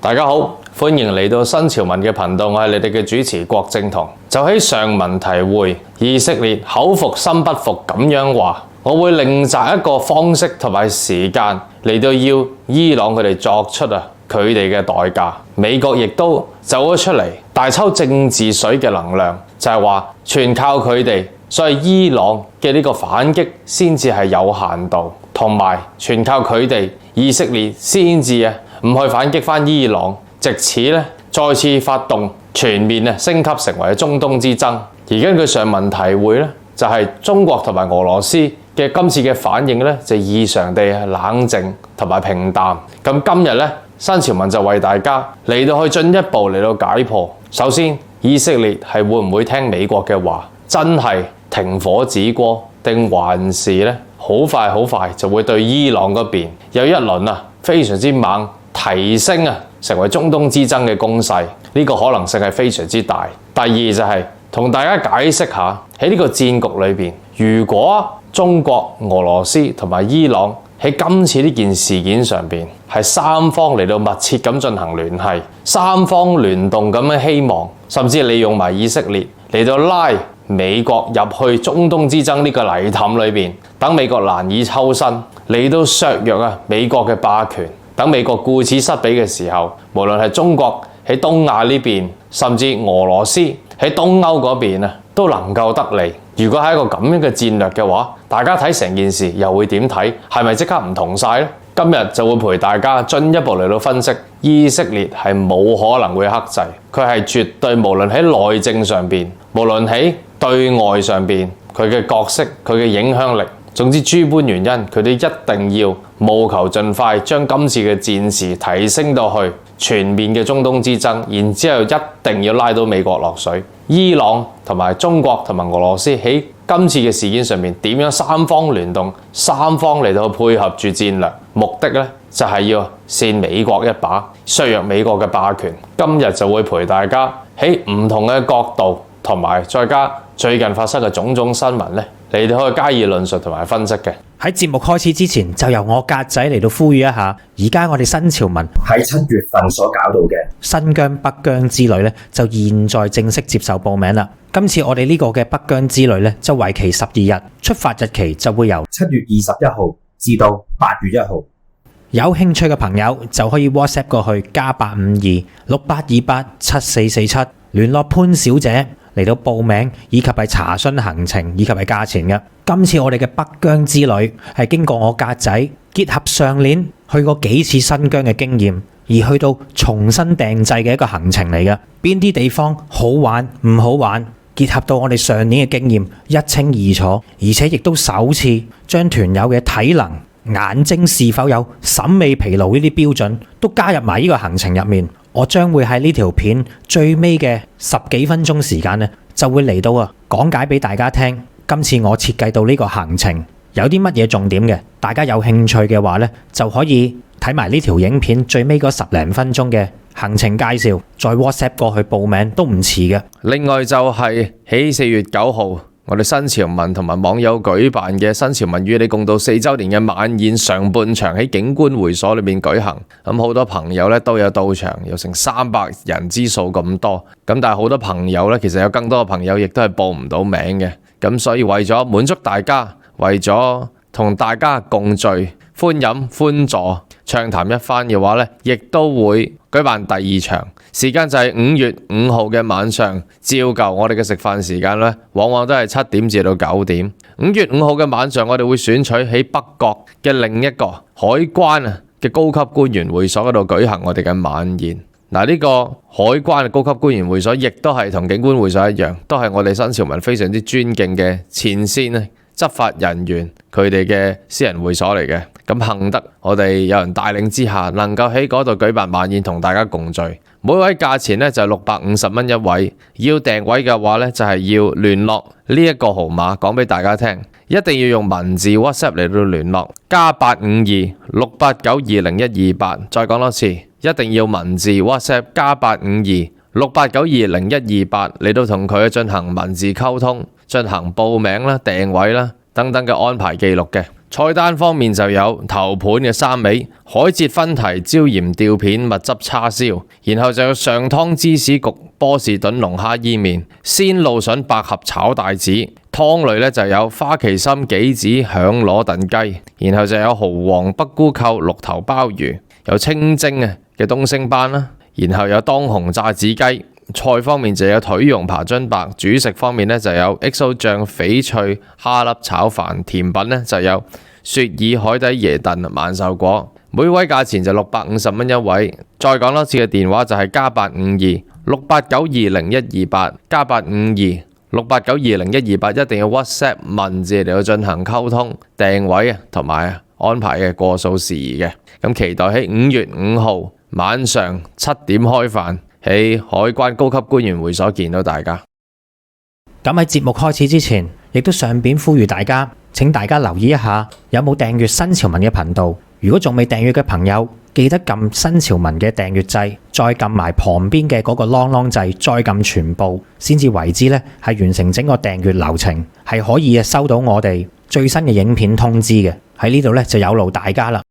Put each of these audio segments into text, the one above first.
大家好，歡迎嚟到新潮文嘅頻道，我係你哋嘅主持郭正彤。就喺上文提會，以色列口服心不服咁樣話，我會另擇一個方式同埋時間嚟到要伊朗佢哋作出佢哋嘅代價。美國亦都走咗出嚟，大抽政治水嘅能量，就係話全靠佢哋，所以伊朗嘅呢個反擊先至係有限度，同埋全靠佢哋以色列先至唔去反擊返伊朗，藉此再次發動全面升級成為中東之爭。而根據上文提會就係中國同埋俄羅斯嘅今次嘅反應就異常地冷靜同埋平淡。咁今日新潮文就為大家嚟到去進一步嚟到解破。首先，以色列係會唔會聽美國嘅話，真係停火止戈，定還是好快就會對伊朗嗰邊有一輪非常之猛提升成為中東之爭嘅攻勢？呢個可能性係非常之大。第二就係同大家解釋下喺呢個戰局裏邊，如果中國、俄羅斯同埋伊朗喺今次呢件事件上邊係三方嚟到密切咁進行聯繫，三方聯動咁嘅希望，甚至利用埋以色列嚟到拉美國入去中東之爭呢個泥凼裏邊，等美國難以抽身，嚟到削弱美國嘅霸權。等美國顧此失彼嘅時候，無論係中國喺東亞呢邊，甚至俄羅斯喺東歐嗰邊都能夠得利。如果係一個咁樣嘅戰略嘅話，大家睇成件事又會點睇？係咪即刻唔同晒呢？今日就會陪大家進一步嚟到分析，以色列係冇可能會克制，佢係絕對無論喺內政上邊，無論喺對外上邊，佢嘅角色、佢嘅影響力，總之諸般原因，佢哋一定要務求盡快將今次嘅戰事提升到去全面嘅中東之爭，然之後一定要拉到美國落水。伊朗同埋中國同埋俄羅斯喺今次嘅事件上面點樣三方聯動，三方嚟到配合住戰略，目的就係要扇美國一把，削弱美國嘅霸權。今日就會陪大家喺唔同嘅角度，同埋再加最近發生嘅種種新聞嚟到去加以論述同埋分析嘅。喺節目開始之前，就由我格仔嚟到呼籲一下，而家我哋新潮文喺7月份所搞到嘅新疆北疆之旅就現在正式接受報名啦。今次我哋呢個嘅北疆之旅就為期12日，出發日期就會由7月21號至到8月1號。有興趣嘅朋友就可以 WhatsApp 過去+852-6828-7447聯絡潘小姐嚟到報名，以及係查詢行程以及係價錢嘅。今次我哋嘅北疆之旅係經過我格仔結合上年去過幾次新疆嘅經驗，而去到重新訂製嘅一個行程嚟嘅。邊啲地方好玩唔好玩，結合到我哋上年嘅經驗一清二楚，而且亦都首次將團友嘅體能、眼睛是否有審美疲勞呢啲標準都加入埋呢個行程入面。我將會喺呢條片最尾嘅10幾分鐘時間就會嚟到講解俾大家聽。今次我設計到呢個行程有啲乜嘢重點嘅，大家有興趣嘅話就可以睇埋呢條影片最尾嗰10零分鐘嘅行程介紹，再 WhatsApp 過去報名都唔遲嘅。另外就係喺4月9號。我哋新潮文同埋網友舉辦嘅新潮文與你共度4週年嘅晚宴上半場喺景觀會所裏面舉行，好多朋友都有到場，有成300人之數咁多。但係好多朋友其實有更多嘅朋友亦都係報唔到名嘅。咁所以為咗滿足大家，為咗同大家共聚、歡飲歡坐、暢談一番嘅話亦都會舉辦第2場。時間就係5月5號嘅晚上，照舊我哋嘅食飯時間往往都係7點至到9點。5月5號嘅晚上，我哋會選取喺北角嘅另一個海關嘅高級官員會所嗰度舉行我哋嘅晚宴。呢個海關嘅高級官員會所亦都係同警官會所一樣，都係我哋新潮文非常之尊敬嘅前線執法人員佢哋嘅私人會所嚟嘅。咁幸得我哋有人帶領之下，能夠喺嗰度舉辦晚宴同大家共聚。每位價錢就係650蚊一位，要訂位嘅話就係要聯絡呢一個號碼，講俾大家聽，一定要用文字 WhatsApp 嚟到聯絡，+852-689-2128。再講多次，一定要文字 WhatsApp +852-689-2128嚟到同佢進行文字溝通，進行報名啦、訂位啦等等嘅安排記錄嘅。菜單方面就有頭盤嘅3味、海蜇分蹄、椒鹽吊片、蜜汁叉燒，然後就有上湯芝士焗波士頓龍蝦伊麵、鮮露筍百合炒帶子。湯類咧就有花旗參、杞子、響螺燉雞，然後就有蠔皇北菇扣綠頭鮑魚，有清蒸嘅東星斑啦，然後有當紅炸子雞。菜方面就有腿蓉扒津白，主食方面咧就有 XO 醬翡翠蝦粒炒飯，甜品咧就有雪耳海底椰燉萬壽果，每位價錢就650蚊一位。再講多次嘅電話就係+852-689-20128，+852-689-20128，一定要 WhatsApp 文字嚟到進行溝通、訂位同埋安排嘅過數事宜嘅。咁期待喺5月5號晚上7點開飯，喺海關高級官員會所見到大家。咁喺節目開始之前，亦都順便呼籲大家，請大家留意一下有冇訂閱新潮文嘅頻道。如果仲未訂閱嘅朋友，記得撳新潮文嘅訂閱掣，再撳埋旁邊嘅嗰個啷啷掣，再撳全部，先至為之呢係完成整個訂閱流程，係可以收到我哋最新嘅影片通知嘅。喺呢度呢，就有勞大家啦。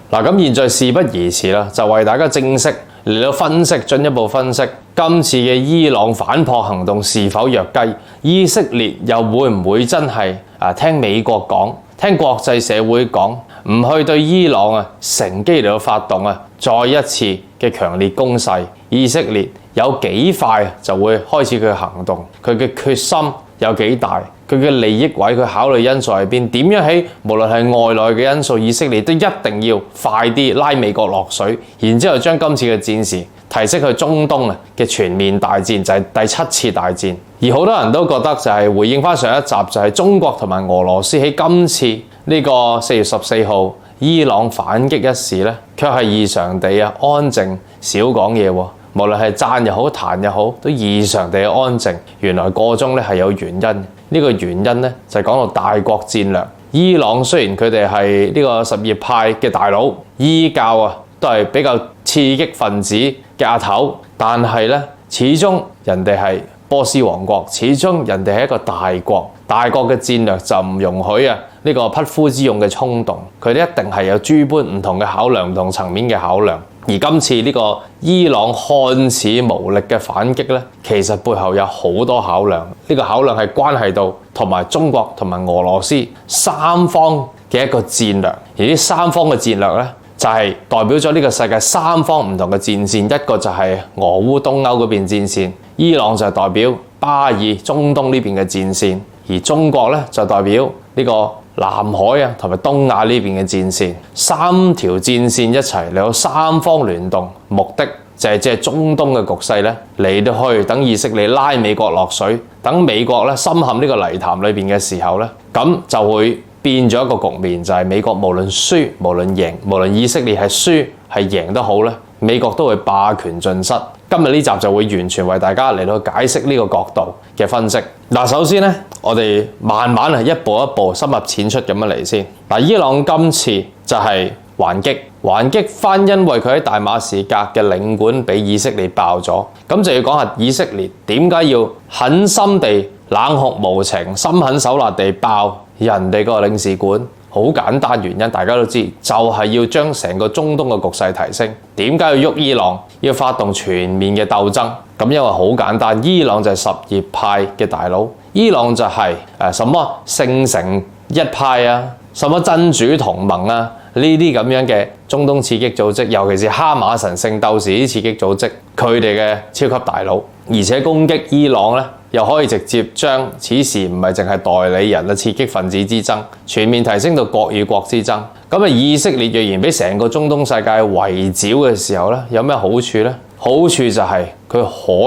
嗱，咁現在事不宜遲啦，就為大家正式嚟到進一步分析今次嘅伊朗反撲行動是否弱雞？以色列又會唔會真係聽美國講，聽國際社會講，唔去對伊朗乘機嚟到發動再一次嘅強烈攻勢？以色列有幾快就會開始佢行動？佢嘅決心有幾大？佢嘅利益位，佢考慮因素喺邊？點樣喺無論係外來嘅因素，以色列都一定要快啲拉美國落水，然之後將今次嘅戰事提升去中東嘅全面大戰，就係第7次大戰。而好多人都覺得就係回應翻上一集，就係中國同埋俄羅斯喺今次呢個4月14號伊朗反擊一事呢，卻係異常地安靜，少講嘢喎。無論係讚又好彈又好，都異常地安靜。原來個中咧係有原因，呢個原因咧就係講到大國戰略。伊朗雖然佢哋係呢個什葉派嘅大佬，伊教都係比較刺激分子嘅阿頭，但係咧始終人哋係波斯王國，始終人哋係一個大國，大國嘅戰略就唔容許呢個匹夫之勇嘅衝動，佢哋一定係有諸般唔同嘅考量，唔同層面嘅考量。而今次呢個伊朗看似無力嘅反擊呢，其實背後有好多考量。呢個考量係關係到同埋中國同埋俄羅斯三方嘅一個戰略。而呢三方嘅戰略呢，就係代表咗呢個世界三方唔同嘅戰線。一個就係俄烏東歐嗰邊戰線，伊朗就係代表巴以中東呢邊嘅戰線，而中國呢，就代表呢個南海同埋東亞呢邊嘅戰線。三條戰線一齊嚟到三方聯動，目的就係借中東嘅局勢咧嚟到去等以色列拉美國落水，等美國咧深陷呢個泥潭裏邊嘅時候咧，咁就會變咗一個局面，就係美國無論輸無論贏，無論以色列係輸係贏都好咧，美國都會霸權盡失。今日呢集就會完全為大家嚟到解釋呢個角度嘅分析。嗱，首先咧，我哋慢慢一步一步深入淺出咁樣嚟先。嗱，伊朗今次就係還擊翻，因為佢喺大馬士革嘅領館俾以色列爆咗，咁就要講下以色列點解要狠心地冷酷無情、心狠手辣地爆人哋個領事館。好簡單原因，大家都知，就係要將成個中東嘅局勢提升。點解要喐伊朗？要發動全面嘅鬥爭？咁因為好簡單，伊朗就係什葉派嘅大佬，伊朗就係什麼聖城一派啊，什麼真主同盟啊，呢啲咁樣嘅中東刺激組織，尤其是哈馬神聖鬥士啲刺激組織，佢哋嘅超級大佬，而且攻擊伊朗咧，又可以直接將此時唔係淨係代理人嘅刺激分子之爭，全面提升到國與國之爭。咁以色列若然俾成個中東世界圍剿嘅時候咧，有咩好處呢？好處就係佢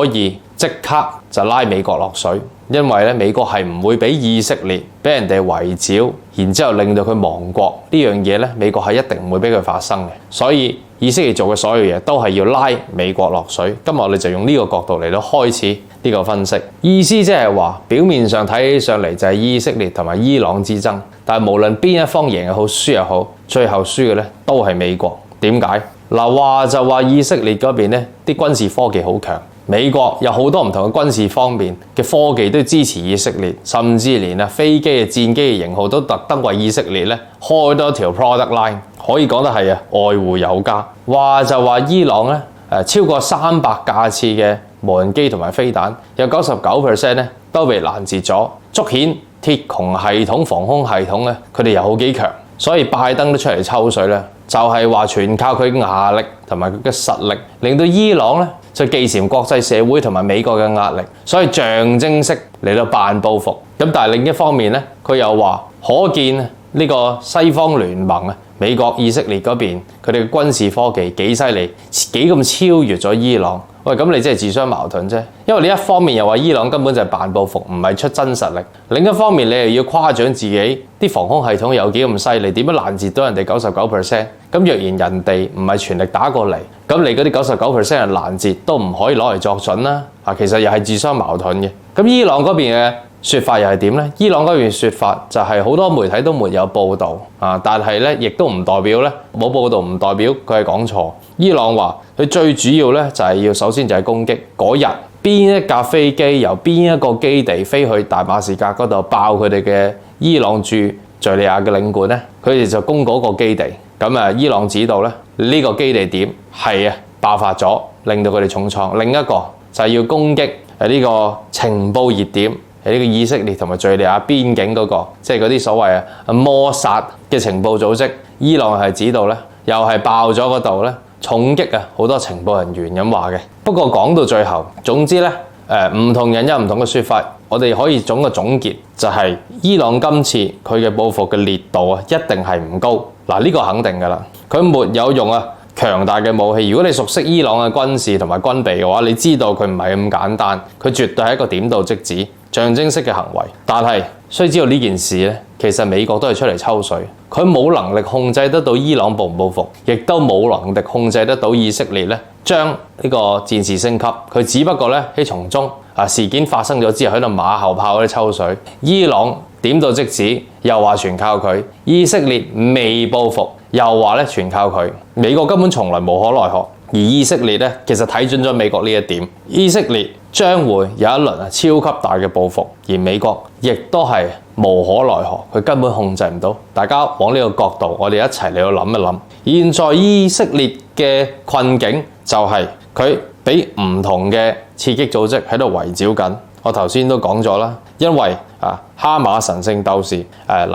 可以即刻就拉美國落水，因為美國係唔會俾以色列俾人哋圍剿，然之後令到佢亡國呢樣嘢咧，美國係一定唔會俾佢發生嘅。所以以色列做嘅所有嘢都係要拉美國落水。今日我哋就用呢個角度嚟到開始呢個分析，意思即係話表面上睇起上嚟就係以色列同埋伊朗之爭，但係無論邊一方贏又好輸又好，最後輸嘅咧都係美國。點解？嗱，話就話以色列嗰邊咧啲軍事科技好強，美國有好多唔同嘅軍事方面嘅科技都支持以色列，甚至連飛機嘅戰機嘅型號都特登為以色列咧開多條 product line， 可以講得係愛護有加。話就話伊朗咧超過300架次嘅無人機同埋飛彈，有 99% 咧都被攔截咗，足顯鐵穹系統防空系統咧佢哋又好幾強，所以拜登都出嚟抽水咧，就係話全靠佢牙力同埋佢嘅實力，令到伊朗咧就忌憚國際社會同埋美國嘅壓力，所以象徵式嚟到扮報復。咁但係另一方面咧，佢又話可見呢個西方聯盟啊，美國、以色列嗰邊佢哋嘅軍事科技幾犀利，幾咁超越咗伊朗。喂，咁你真係自相矛盾啫。因為你一方面又話伊朗根本就係扮報復，唔係出真實力；另一方面你又要誇獎自己啲防空系統有幾咁犀利，點樣攔截到人哋 99%？ 咁若然人哋唔係全力打過嚟，咁你嗰啲 99% 嘅攔截都唔可以攞嚟作準啦。其實又係自相矛盾嘅。咁伊朗嗰邊嘅說法又係點呢？伊朗嗰邊說法就係好多媒體都沒有報導但係咧亦都唔代表咧冇報導，唔代表佢係講錯。伊朗話佢最主要咧就係要首先就係攻擊嗰日邊一架飛機由邊一個基地飛去大馬士革嗰度爆佢哋嘅伊朗駐敍利亞嘅領館咧，佢哋就攻嗰個基地。咁伊朗指導咧呢個基地點係爆發咗，令到佢哋重創。另一個就係要攻擊呢個情報熱點。喺呢個以色列同埋敍利亞邊境嗰個，即係嗰啲所謂摩薩嘅情報組織，伊朗係指導咧，又係爆咗嗰度咧，重擊好多情報人員咁話嘅。不過講到最後，總之咧，唔同人有唔同嘅説法，我哋可以總嘅總結就係伊朗今次佢嘅報復嘅烈度一定係唔高。嗱，呢個肯定㗎啦，佢沒有用強大嘅武器。如果你熟悉伊朗嘅軍事同埋軍備嘅話，你知道佢唔係咁簡單，佢絕對係一個點到即止、象徵式嘅行為。但係須知道呢件事咧，其實美國都係出嚟抽水，佢冇能力控制得到伊朗報唔報復，亦都冇能力控制得到以色列咧將呢個戰事升級。佢只不過咧喺從中事件發生咗之後喺度馬後炮嗰啲抽水。伊朗點到即止，又話全靠佢；以色列未報復，又話咧全靠佢。美國根本從來無可奈何，而以色列咧其實睇準咗美國呢一點，以色列將會有一輪超級大嘅報復，而美國亦都係無可奈何，佢根本控制唔到。大家往呢個角度，我哋一齊嚟到諗一諗。現在以色列嘅困境就係佢俾唔同嘅刺激組織喺度圍剿緊。我頭先都講咗啦，因為哈馬神聖鬥士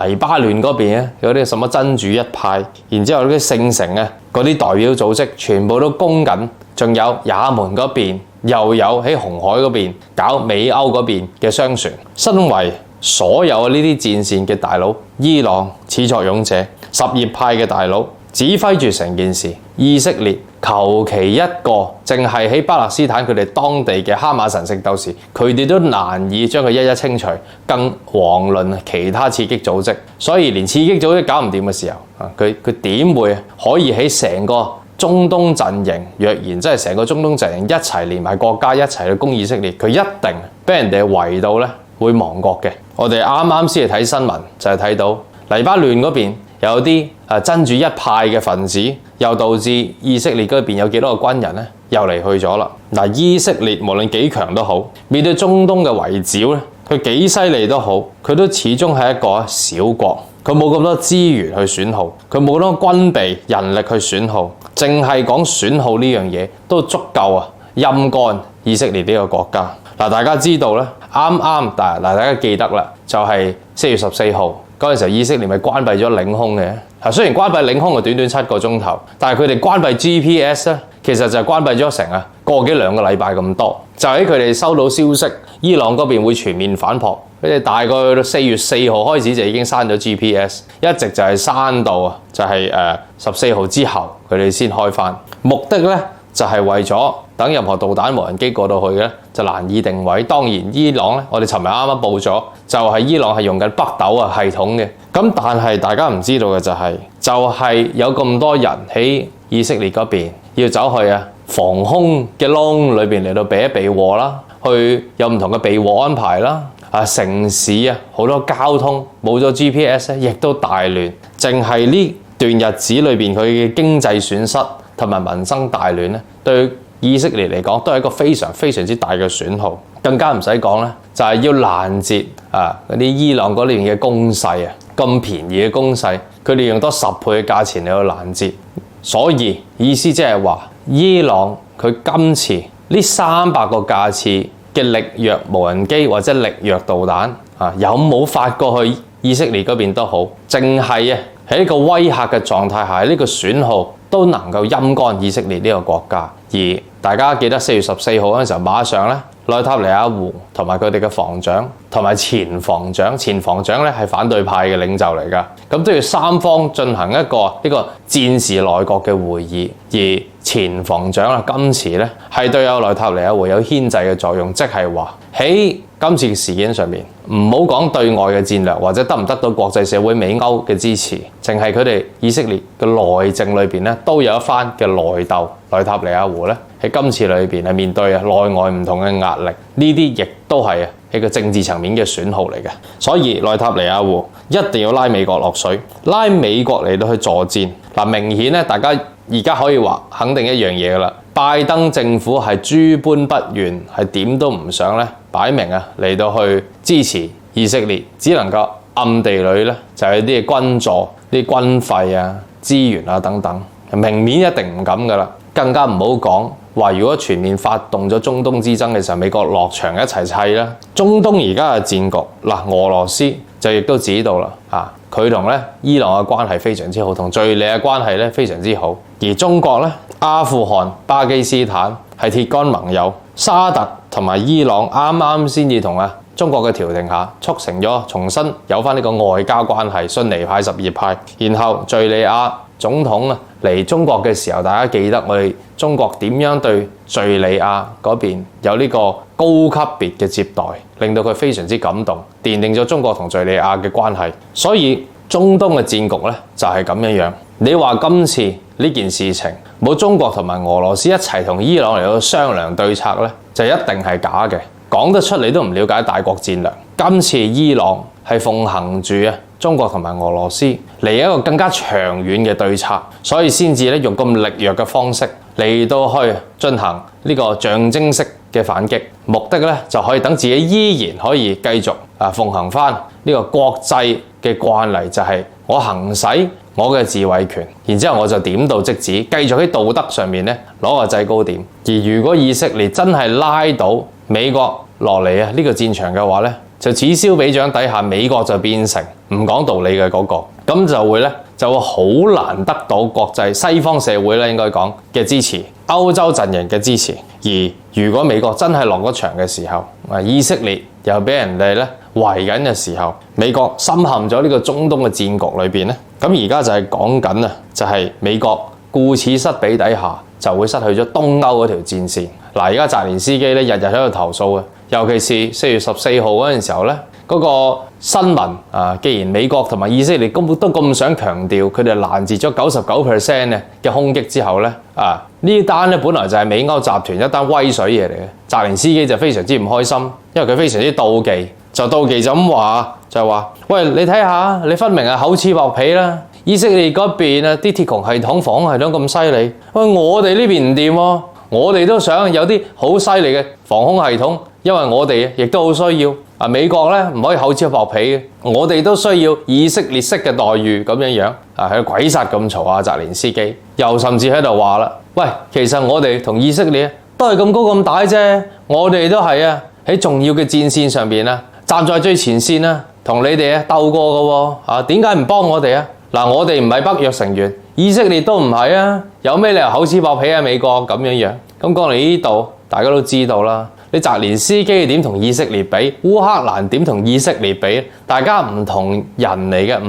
黎巴嫩嗰邊有啲什麼真主一派，然之後啲聖城嗰啲代表組織全部都攻緊，仲有也門嗰邊又有喺紅海嗰邊搞美歐嗰邊嘅商船。身為所有呢啲戰線嘅大佬，伊朗始作俑者、什葉派嘅大佬指揮住成件事，以色列求其一個淨係喺巴勒斯坦佢哋當地嘅哈馬神聖鬥士，佢哋都難以將佢一一清除，更遑論其他刺激組織。所以連刺激組織搞唔掂嘅時候，佢點會可以喺成個中東陣營，若然真係成個中東陣營一齊連埋國家一齊去攻以色列，佢一定俾人哋圍到咧會亡國嘅。我哋啱啱先嚟睇新聞，就係睇到黎巴嫩嗰邊有啲真主一派嘅分子，又導致以色列嗰邊有幾多個軍人咧又離去咗啦。嗱，以色列無論幾強都好，面對中東嘅圍剿咧，佢幾犀利都好，佢都始終係一個小國，佢冇咁多資源去損耗，佢冇咁多軍備人力去損耗，淨係講損耗呢樣嘢都足夠陰乾以色列呢個國家。嗱，大家知道咧，啱大家記得啦，就係4月14號。嗰陣時候，以色列咪關閉咗領空嘅。雖然關閉領空係短短7個鐘頭，但係佢哋關閉 GPS 咧，其實就係關閉咗成個幾兩個禮拜咁多。就喺佢哋收到消息，伊朗嗰邊會全面反撲，佢哋大概去到4月4號開始就已經刪咗 GPS， 一直就係刪到就係14號之後佢哋先開返。目的咧就係為咗等任何導彈無人機過到去嘅就難以定位。當然伊朗咧，我哋尋日啱啱報咗，就係伊朗係用緊北斗系統嘅。咁但係大家唔知道嘅就係有咁多人喺以色列嗰邊要走去防空嘅窿裏邊嚟到避一避禍啦，去有唔同嘅避禍安排啦。城市好多交通冇咗 GPS 亦都大亂。淨係呢段日子裏邊佢嘅經濟損失同埋民生大亂咧，對以色列嚟講都係一個非常非常之大嘅損耗。更加唔使講咧，就係要攔截嗰啲伊朗嗰邊嘅攻勢啊，咁便宜嘅攻勢，佢哋用多10倍嘅價錢嚟去攔截。所以意思即係話，伊朗佢今次呢300個架次嘅力弱無人機或者力弱導彈有冇發過去以色列嗰邊都好，淨係喺呢個威嚇嘅狀態下，呢個損耗都能夠陰乾以色列呢個國家。而大家記得4月14號嗰陣時候，馬上咧內塔尼亞胡同埋佢哋嘅防長同埋前防長咧係反對派嘅領袖嚟㗎，咁都要三方進行一個呢個戰時內閣嘅會議。而前防長今次咧係對內塔尼亞胡有牽制嘅作用，即係話喺今次嘅事件上面，唔好講對外嘅戰略或者得唔得到國際社會美歐嘅支持，淨係佢哋以色列嘅內政裏邊咧都有一番嘅內鬥。內塔尼亞胡咧喺今次裏邊係面對內外唔同嘅壓力，呢啲亦都係一個政治層面嘅損耗嚟嘅。所以內塔尼亞胡一定要拉美國落水，拉美國嚟到去助戰。明顯咧，大家而家可以話肯定一樣嘢㗎啦，拜登政府係諸般不願，係點都唔想咧擺明嚟到去支持以色列，只能夠暗地裏咧就係啲軍助、啲軍費資源等等，明面一定唔敢㗎啦。更加唔好講話，如果全面發動咗中東之爭嘅時候，美國落場一齊砌啦。中東而家嘅戰局俄羅斯就亦都知道啦，佢同伊朗嘅關係非常之好，同敍利亞關係咧非常之好。而中國咧，阿富汗、巴基斯坦係鐵桿盟友，沙特同埋伊朗啱啱先至同中國嘅調停下，促成咗重新有翻呢個外交關係，遜尼派、什葉派。然後敍利亞總統嚟中國嘅時候，大家記得我哋中國點樣對敍利亞嗰邊有呢個高級別嘅接待，令到佢非常之感動，奠定咗中國同敍利亞嘅關係。所以中東嘅戰局咧就係咁樣。你話今次呢件事情冇中國同埋俄羅斯一齊同伊朗嚟到商量對策咧，就一定係假嘅。講得出你都唔了解大國戰略。今次伊朗係奉行住中國同埋俄羅斯嚟一個更加長遠嘅對策，所以先至用咁力弱嘅方式嚟到去進行呢個象徵式嘅反擊，目的咧就可以等自己依然可以繼續奉行翻呢個國際嘅慣例，就係我行使我嘅自衛權，然之後我就點到即止，繼續喺道德上面咧攞個制高點。而如果以色列真係拉到美國落嚟呢個戰場嘅話咧，就此消彼長底下，美國就變成唔講道理嘅嗰個，咁就會好難得到國際西方社會咧應該講嘅支持，歐洲陣營嘅支持。而如果美國真係落咗場嘅時候，以色列又俾人哋咧圍緊嘅時候，美國深陷咗呢個中東嘅戰局裏邊咧，咁而家就係講緊就係美國顧此失彼底下就會失去咗東歐嗰條戰線。而家澤連斯基咧日日喺度投訴，尤其是4月14號嗰陣時候咧，嗰個新聞既然美國同埋以色列根本都咁想強調佢哋攔截咗99% 嘅空擊之後咧，呢單咧本來就係美歐集團一單威水嘢嚟嘅，澤連斯基就非常之唔開心，因為佢非常之妒忌，就咁話，就係話，喂，你睇下，你分明係厚此薄彼啦，以色列嗰邊啲鐵穹系統、防空系統咁犀利，喂，我哋呢邊唔掂喎。我哋都想有啲好犀利嘅防空系統，因為我哋亦都好需要。美國咧唔可以厚此薄彼嘅，我哋都需要以色列式嘅待遇咁樣。喺鬼殺咁嘈澤連斯基，又甚至喺度話啦，喂，其實我哋同以色列都係咁高咁大啫，我哋都係喺重要嘅戰線上邊站在最前線同你哋鬥過嘅喎，點解唔幫我哋我哋唔係北約成員，以色列都唔係有咩理由厚此薄彼美國咁樣？咁講嚟呢度，大家都知道啦。你澤連斯基點同以色列比？烏克蘭點同以色列比？大家唔同人嚟嘅，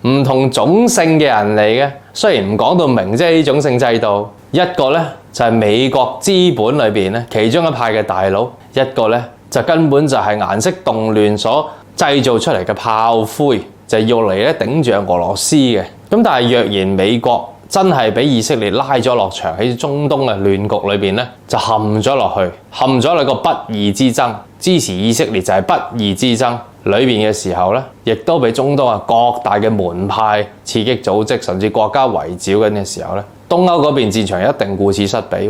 唔同種姓嘅人嚟嘅。雖然唔講到明，即係呢種姓制度，一個咧就係美國資本裏邊其中一派嘅大佬，一個咧就根本就係顏色動亂所製造出嚟嘅炮灰。就係用嚟頂住俄羅斯嘅。咁但係若然美國真係俾以色列拉咗落場，喺中東嘅亂局裏邊就陷咗落去，陷咗喺個不義之爭，支持以色列就係不義之爭裏邊嘅時候亦都俾中東各大嘅門派、刺激組織甚至國家圍剿緊嘅時候東歐嗰邊戰場一定顧此失彼，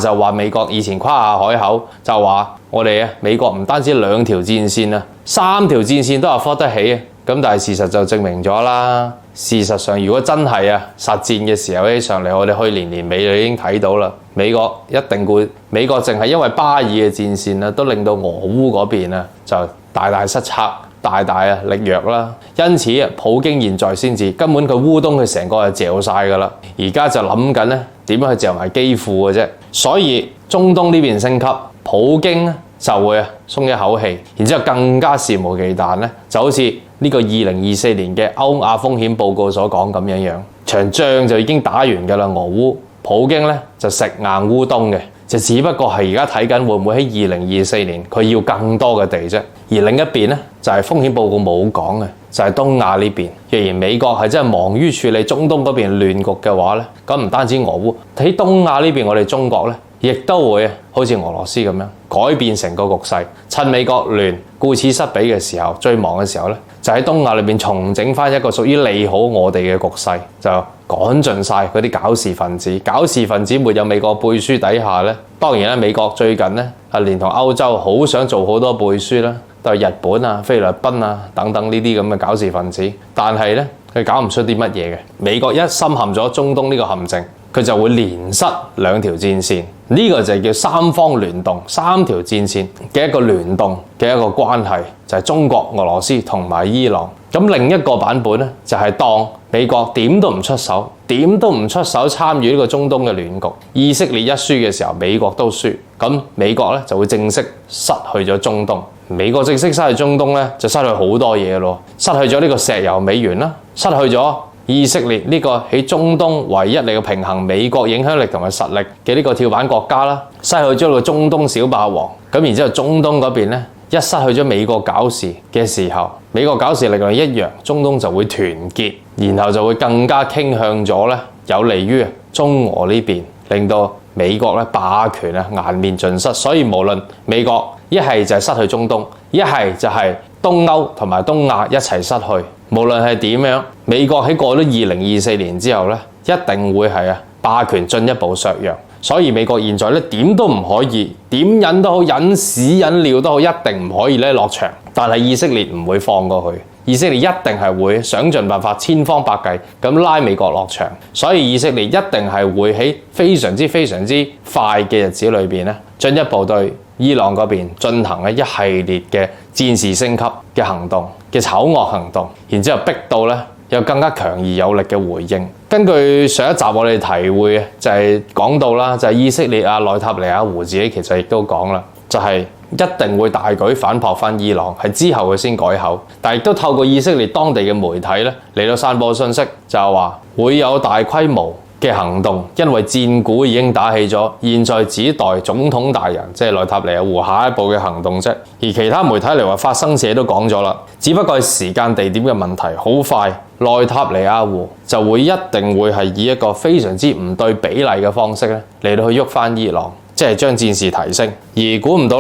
就話美國以前誇下海口，就話我哋美國唔單止2條戰線啊，3條戰線都afford得起啊。咁但係事實就證明咗啦。事實上，如果真係實戰嘅時候起上嚟，我哋去年尾就已經睇到啦。美國一定顧美國淨係因為巴爾嘅戰線都令到俄烏嗰邊就大大失策。大力弱啦，因此普京現在先至根本佢烏東佢成個就嚼晒噶啦，而家就諗緊點樣去嚼埋基輔嘅啫。所以中東呢邊升級，普京就會鬆一口氣，然之後更加肆無忌憚就好似呢個2024年嘅歐亞風險報告所講咁樣，場仗就已經打完噶啦，俄烏普京就食硬烏東嘅。就只不過係而家睇緊會唔會喺2024年佢要更多嘅地啫，而另一邊就係風險報告冇講嘅，就係東亞呢邊。若然美國係真係忙於處理中東嗰邊亂局嘅話咧，咁唔單止俄烏喺東亞呢邊，我哋中國亦都會好似俄羅斯咁樣改變成個局勢，趁美國亂顧此失彼嘅時候，最忙嘅時候就喺東亞裏邊重整翻一個屬於利好我哋嘅局勢，就趕盡晒嗰啲搞事分子。搞事分子沒有美國背書底下當然美國最近連同歐洲好想做好多背書啦，都係日本菲律賓等等呢啲咁嘅搞事分子，但係佢搞唔出啲乜嘢嘅。美國一深陷咗中東呢個陷阱，佢就會連失2條戰線，呢個就叫三方聯動，3條戰線嘅一個聯動嘅一個關係，就係中國、俄羅斯同埋伊朗。咁另一個版本就係當美國點都唔出手參與呢個中東嘅亂局。以色列一輸嘅時候，美國都輸，咁美國就會正式失去咗中東。美國正式失去中東就失去好多嘢咯，失去咗呢個石油美元啦，失去咗以色列呢個喺中東唯一嚟嘅平衡美國影響力同埋實力嘅呢個跳板國家啦，失去咗個中東小霸王。咁然之後中東嗰邊一失去咗美國搞事嘅時候，美國搞事力量一樣，中東就會團結，然後就會更加傾向咗有利於中俄呢邊，令到美國霸權顏面盡失。所以無論美國一係就係失去中東，一係就係東歐同埋東亞一齊失去。無論係點樣，美國喺過咗2024年之後一定會係霸權進一步削弱。所以美國現在點都唔可以，點忍都好，忍屎忍尿都好，一定唔可以落場。但係以色列唔會放過去，以色列一定係會想盡辦法，千方百計咁拉美國落場。所以以色列一定係會喺非常之快嘅日子裏邊進一步對伊朗嗰邊進行一系列嘅戰事升級嘅行動嘅醜惡行動，然之後逼到有更加強而有力嘅回應。根據上一集我哋體會就係講到啦，就係以色列內塔尼亞胡自己其實亦都講啦，就係一定會大舉反撲翻伊朗，係之後佢先改口，但亦都透過以色列當地嘅媒體嚟到散播信息，就係話會有大規模嘅行動，因為戰鼓已經打起咗，現在只待總統大人即係內塔尼亞胡下一步嘅行動啫。而其他媒體嚟話發生者都講咗啦，只不過係時間地點嘅問題，好快內塔尼亞胡就會一定會係以一個非常之唔對比例嘅方式嚟到去喐翻伊朗，即係將戰事提升。而估唔到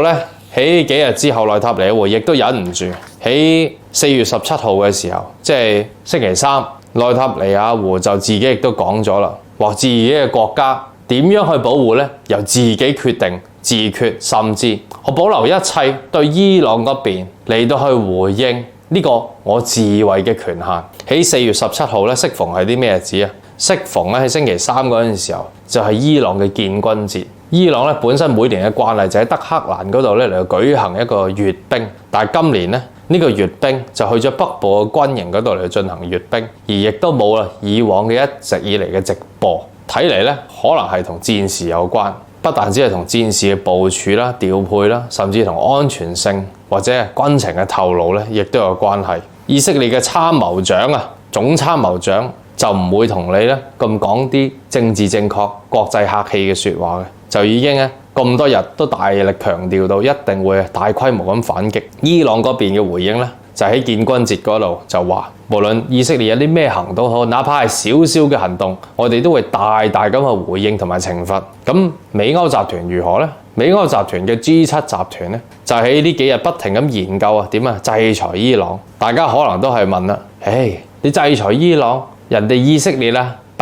喺幾日之後，內塔尼亞胡亦都忍唔住喺4月17號嘅時候，即係星期三，內塔尼亞胡就自己亦都講咗啦，話自己嘅國家點樣去保護由自己決定自決，甚至我保留一切對伊朗嗰邊嚟到去回應呢個我自衛嘅權限。喺4月17號適逢係啲咩日子啊？適逢喺星期三嗰陣時候，就係伊朗嘅建軍節。伊朗本身每年嘅慣例就喺德黑蘭嗰度嚟舉行一個閱兵，但係今年呢個閱兵就去咗北部嘅軍營嗰度嚟進行閱兵，而亦都冇啦以往嘅一直以嚟嘅直播。睇嚟可能係同戰事有關，不但只係同戰事嘅部署啦、調配啦，甚至同安全性或者軍情嘅透露亦都有關係。以色列嘅參謀長總參謀長就唔會同你咁講啲政治正確、國際客氣嘅説話嘅，就已經咁多日都大力強調到一定會大規模咁反擊。伊朗嗰邊嘅回應就喺建軍節嗰度就話，無論以色列有啲咩行動好，哪怕係少少嘅行動，我哋都會大大咁去回應同埋懲罰。咁美歐集團如何呢？美歐集團嘅 G7 集團就喺呢幾日不停咁研究點制裁伊朗。大家可能都係問啦，你制裁伊朗，人哋以色列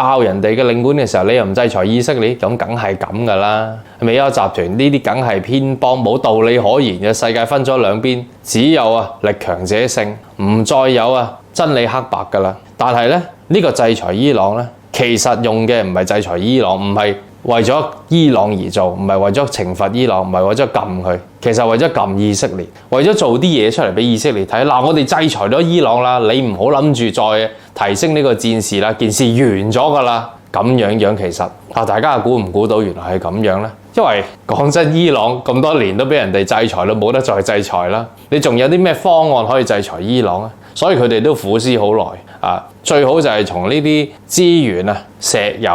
爆人哋嘅領館嘅時候，你又唔制裁以色列，咁梗係咁噶啦。美歐集團呢啲梗係偏幫，冇道理可言嘅。世界分咗兩邊，只有力強者勝，唔再有真理黑白噶啦。但係咧，呢個制裁伊朗咧，其實用嘅唔係制裁伊朗，唔係為咗伊朗而做，唔係為咗懲罰伊朗，唔係為咗禁佢，其實為咗禁以色列，為咗做啲嘢出嚟俾以色列睇。嗱，我哋制裁咗伊朗啦，你唔好諗住再提升呢個戰事啦，件事完咗噶啦。咁樣其實大家估唔估到原來係咁樣呢？因為講真，伊朗咁多年都俾人哋制裁到冇得再制裁啦，你仲有啲咩方案可以制裁伊朗啊？所以佢哋都苦思好耐最好就係從呢啲資源石油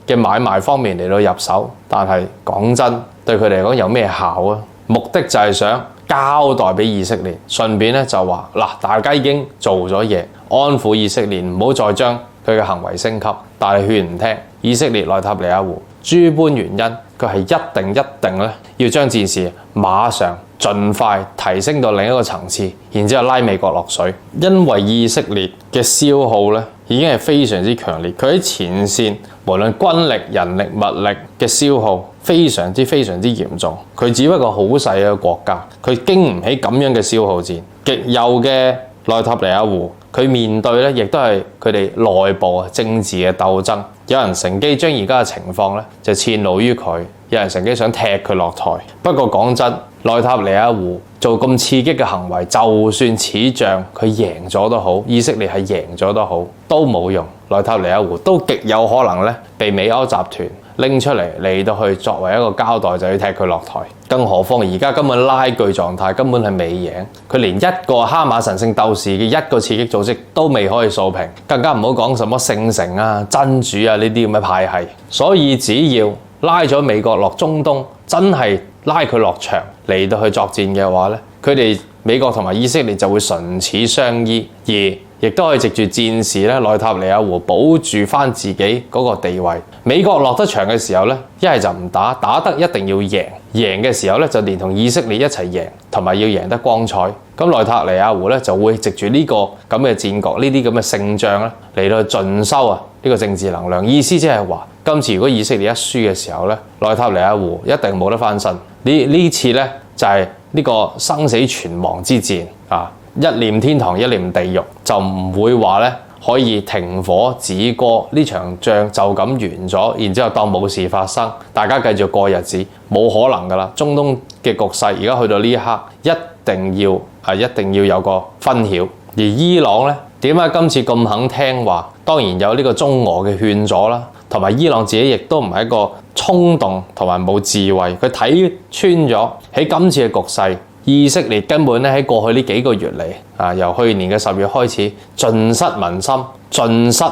嘅買賣方面嚟到入手。但係講真，對佢哋嚟講有咩效啊？目的就係想交代俾以色列，順便咧就話嗱，大家已經做咗嘢，安撫以色列，唔好再將佢嘅行為升級。但係勸唔聽，以色列內塔尼亞胡諸般原因，佢係一定咧要將戰事馬上盡快提升到另一個層次，然之後拉美國落水。因為以色列嘅消耗咧已經係非常之強烈，佢喺前線無論軍力、人力、物力嘅消耗非常之嚴重。佢只不過好細嘅國家，佢經唔起咁樣嘅消耗戰。極右嘅內塔尼亞胡，佢面對咧亦都係佢哋內部政治嘅鬥爭。有人乘機將而家嘅情況咧就遷怒於佢，有人乘機想踢佢落台。不過講真，內塔尼亞胡做咁刺激嘅行為，就算此仗佢贏咗都好，以色列係贏咗都好，都冇用。內塔尼亞胡都極有可能咧被美歐集團拎出嚟到去作為一個交代，就要踢佢落台。更何況而家根本拉鋸狀態，根本係未贏，佢連一個哈馬神聖鬥士嘅一個刺激組織都未可以掃平，更加唔好講什麼聖城真主呢啲咁嘅派系。所以只要拉咗美國落中東，真係拉佢落場嚟到去作戰嘅話咧，佢哋美國同埋以色列就會唇齒相依，而亦都可以藉住戰事咧，內塔尼亞胡保住翻自己嗰個地位。美國落得場嘅時候咧，一係就唔打，打得一定要贏，贏嘅時候咧就連同以色列一齊贏，同埋要贏得光彩。咁內塔尼亞胡咧就會藉住呢個咁嘅戰局，呢啲咁嘅勝仗咧嚟到盡收呢個政治能量。意思即係話，今次如果以色列一輸嘅時候咧，內塔尼亞胡一定冇得翻身。呢次咧就係呢個生死存亡之戰一念天堂，一念地獄，就唔會話咧可以停火止戈，呢場仗就咁完咗，然之後當冇事發生，大家繼續過日子，冇可能噶啦。中東嘅局勢而家去到呢一刻，一定要有個分曉。而伊朗咧，點解今次咁肯聽話？當然有呢個中俄嘅勸阻啦，同埋伊朗自己亦都唔係一個衝動同埋冇智慧，佢睇穿咗喺今次嘅局勢。以色列根本咧喺過去呢幾個月嚟由去年嘅10月開始，盡失民心，盡失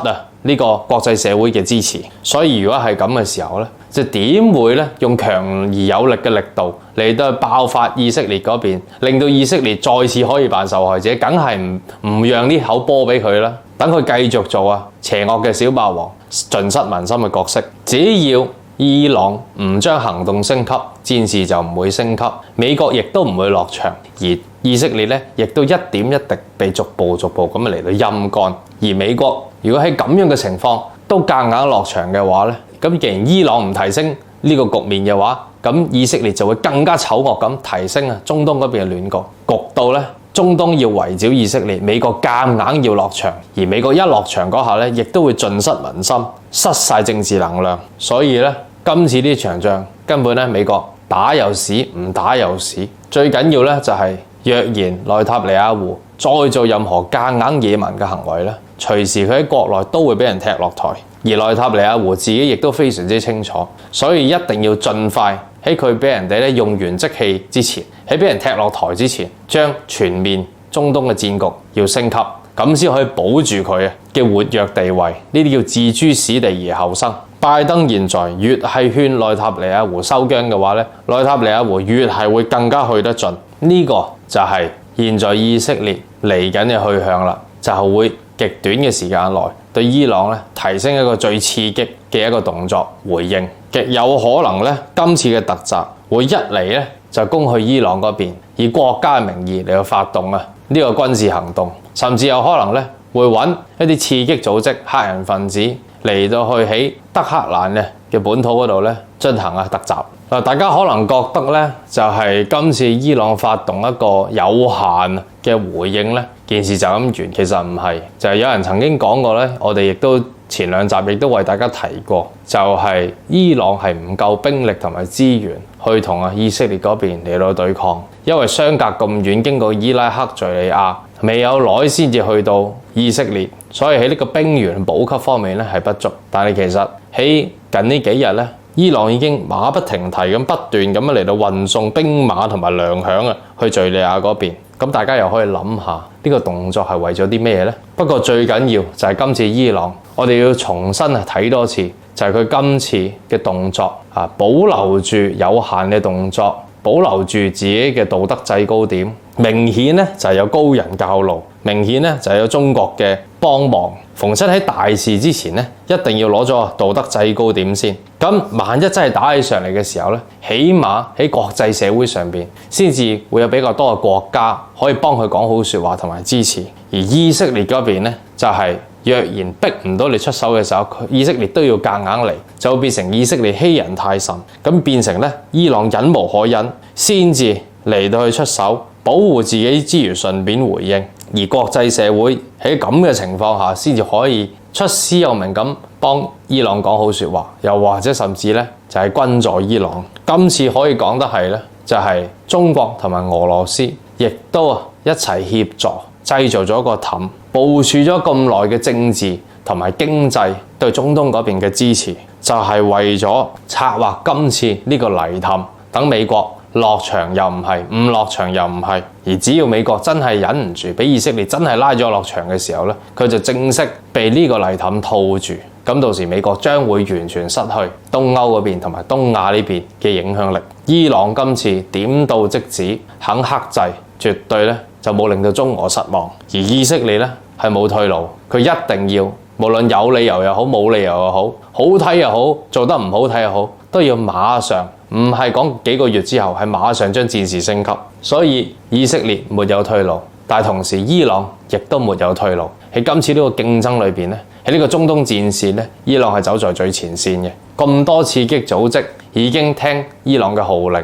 呢個國際社會嘅支持。所以如果係咁嘅時候咧，就點會咧用強而有力嘅力度嚟到爆發以色列嗰邊，令到以色列再次可以扮受害者？梗係唔讓呢口波俾佢啦，等佢繼續做邪惡嘅小霸王，盡失民心嘅角色。只要伊朗唔將行動升級，戰事就唔會升級，美國亦都唔會落場，而以色列咧亦都一點一滴被逐步咁嚟到陰乾。而美國如果喺咁樣嘅情況都夾硬落場嘅話咧，咁既然伊朗唔提升呢個局面嘅話，咁以色列就會更加醜惡咁提升中東嗰邊嘅亂局，焗到咧中東要圍剿以色列，美國夾硬要落場，而美國一落場嗰下咧，亦都會盡失民心，失晒政治能量。所以咧，今次呢場仗根本咧，美國打又屎，唔打又屎。最緊要咧就係，若然內塔尼亞胡再做任何夾硬野蠻嘅行為咧，隨時佢喺國內都會俾人踢落台。而內塔尼亞胡自己亦都非常之清楚，所以一定要盡快喺佢俾人哋咧用完即棄之前，喺俾人踢落台之前，將全面中東嘅戰局要升級，咁先可以保住佢嘅活躍地位。呢啲叫置諸死地而後生。拜登現在越係勸內塔尼亞胡收姜嘅話咧，內塔尼亞胡越係會更加去得盡。呢個就係現在以色列嚟緊嘅去向啦，就係會極短嘅時間內對伊朗咧提升一個最刺激嘅一個動作回應，極有可能咧今次嘅突襲會一嚟咧就攻去伊朗嗰邊，以國家嘅名義嚟到發動呢個軍事行動，甚至有可能咧會揾一啲刺激組織、黑人分子嚟到去喺德黑蘭嘅本土嗰度咧進行突襲。嗱，大家可能覺得咧就係今次伊朗發動一個有限嘅回應咧，件事就咁完，其實唔係，就係有人曾經講過咧，我哋亦都前兩集亦都為大家提過，就係伊朗係唔夠兵力同埋資源去同以色列嗰邊嚟到對抗，因為相隔咁遠，經過伊拉克、敍利亞，未有耐先至去到以色列，所以喺呢個兵員補給方面咧係不足。但係其實喺近呢幾日咧，伊朗已經馬不停蹄咁不斷咁樣嚟到運送兵馬同埋糧餉去敍利亞嗰邊。咁大家又可以諗下呢個動作係為咗啲咩呢？不過最緊要就係今次伊朗，我哋要重新睇多次，就係佢今次嘅動作保留住有限嘅動作，保留住自己嘅道德制高點。明顯咧就係有高人教路，明顯咧就係有中國嘅幫忙。逢親喺大事之前咧，一定要攞咗道德制高點先。咁萬一真係打起上嚟嘅時候咧，起碼喺國際社會上邊，先至會有比較多嘅國家可以幫佢講好説話同埋支持。而以色列嗰邊咧，就係若然逼唔到你出手嘅時候，以色列都要夾硬嚟，就會變成以色列欺人太甚，咁變成咧伊朗忍無可忍，先至嚟到去出手。保護自己之餘，順便回應，而國際社會喺咁嘅情況下，先至可以出師有名咁幫伊朗講好説話，又或者甚至咧就係軍助伊朗。今次可以講得係咧，就係中國同埋俄羅斯亦都一齊協助製造咗個氹，部署咗咁耐嘅政治同埋經濟對中東嗰邊嘅支持，就係為咗策劃今次呢個泥氹，等美國落場又唔係，唔落場又唔係，而只要美國真係忍唔住，俾以色列真係拉咗落場嘅時候咧，佢就正式被呢個泥氹套住。咁到時美國將會完全失去東歐嗰邊同埋東亞呢邊嘅影響力。伊朗今次點到即止，肯克制，絕對咧就冇令到中俄失望。而以色列咧係冇退路，佢一定要無論有理由又好，冇理由又好，好睇又好，做得唔好睇又好，都要馬上。唔係講幾個月之後，係馬上將戰事升級。所以以色列沒有退路，但係同時伊朗亦都沒有退路。喺今次呢個競爭裏邊咧，喺呢個中東戰線咧，伊朗係走在最前線嘅。咁多刺激組織已經聽伊朗嘅號令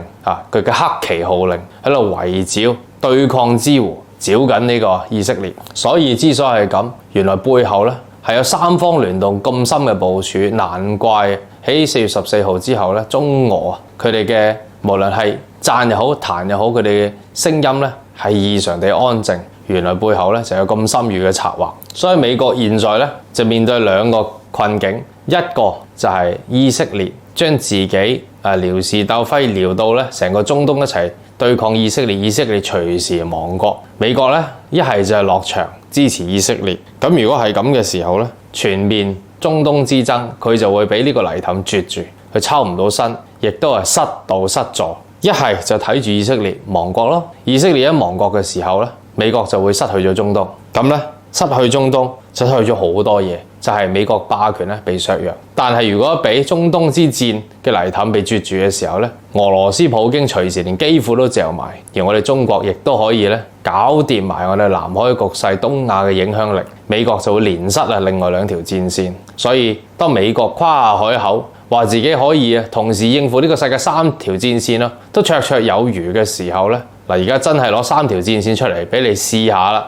佢嘅黑旗號令喺度圍剿對抗之湖，剿緊呢個以色列。所以之所以係咁，原來背後咧係有三方聯動咁深嘅部署，難怪喺4月14號之後咧，中俄佢哋嘅無論係讚又好彈又好，佢哋嘅聲音咧係異常地安靜。原來背後咧就有咁深遠嘅策劃。所以美國現在咧就面對兩個困境，一個就係以色列將自己撩事鬥非撩到咧成個中東一齊對抗以色列，以色列隨時亡國。美國咧一係就係落場支持以色列。咁如果係咁嘅時候咧，全面中東之爭佢就會俾呢個泥氹絕住，佢抽唔到身，亦都係失道失座。一係就睇住以色列亡國咯。以色列一亡國嘅時候咧，美國就會失去咗中東。咁咧失去中東就失去咗好多嘢，就係美國霸權咧被削弱。但係如果俾中東之戰嘅泥氹被絕住嘅時候咧，俄羅斯普京隨時連基輔都嚼埋，而我哋中國亦都可以咧搞掂埋我哋南海局勢、東亞嘅影響力，美國就會連失另外兩條戰線。所以當美國誇下海口，話自己可以同時應付呢個世界3條戰線都綽綽有餘嘅時候咧，而家真係攞3條戰線出嚟俾你試下啦。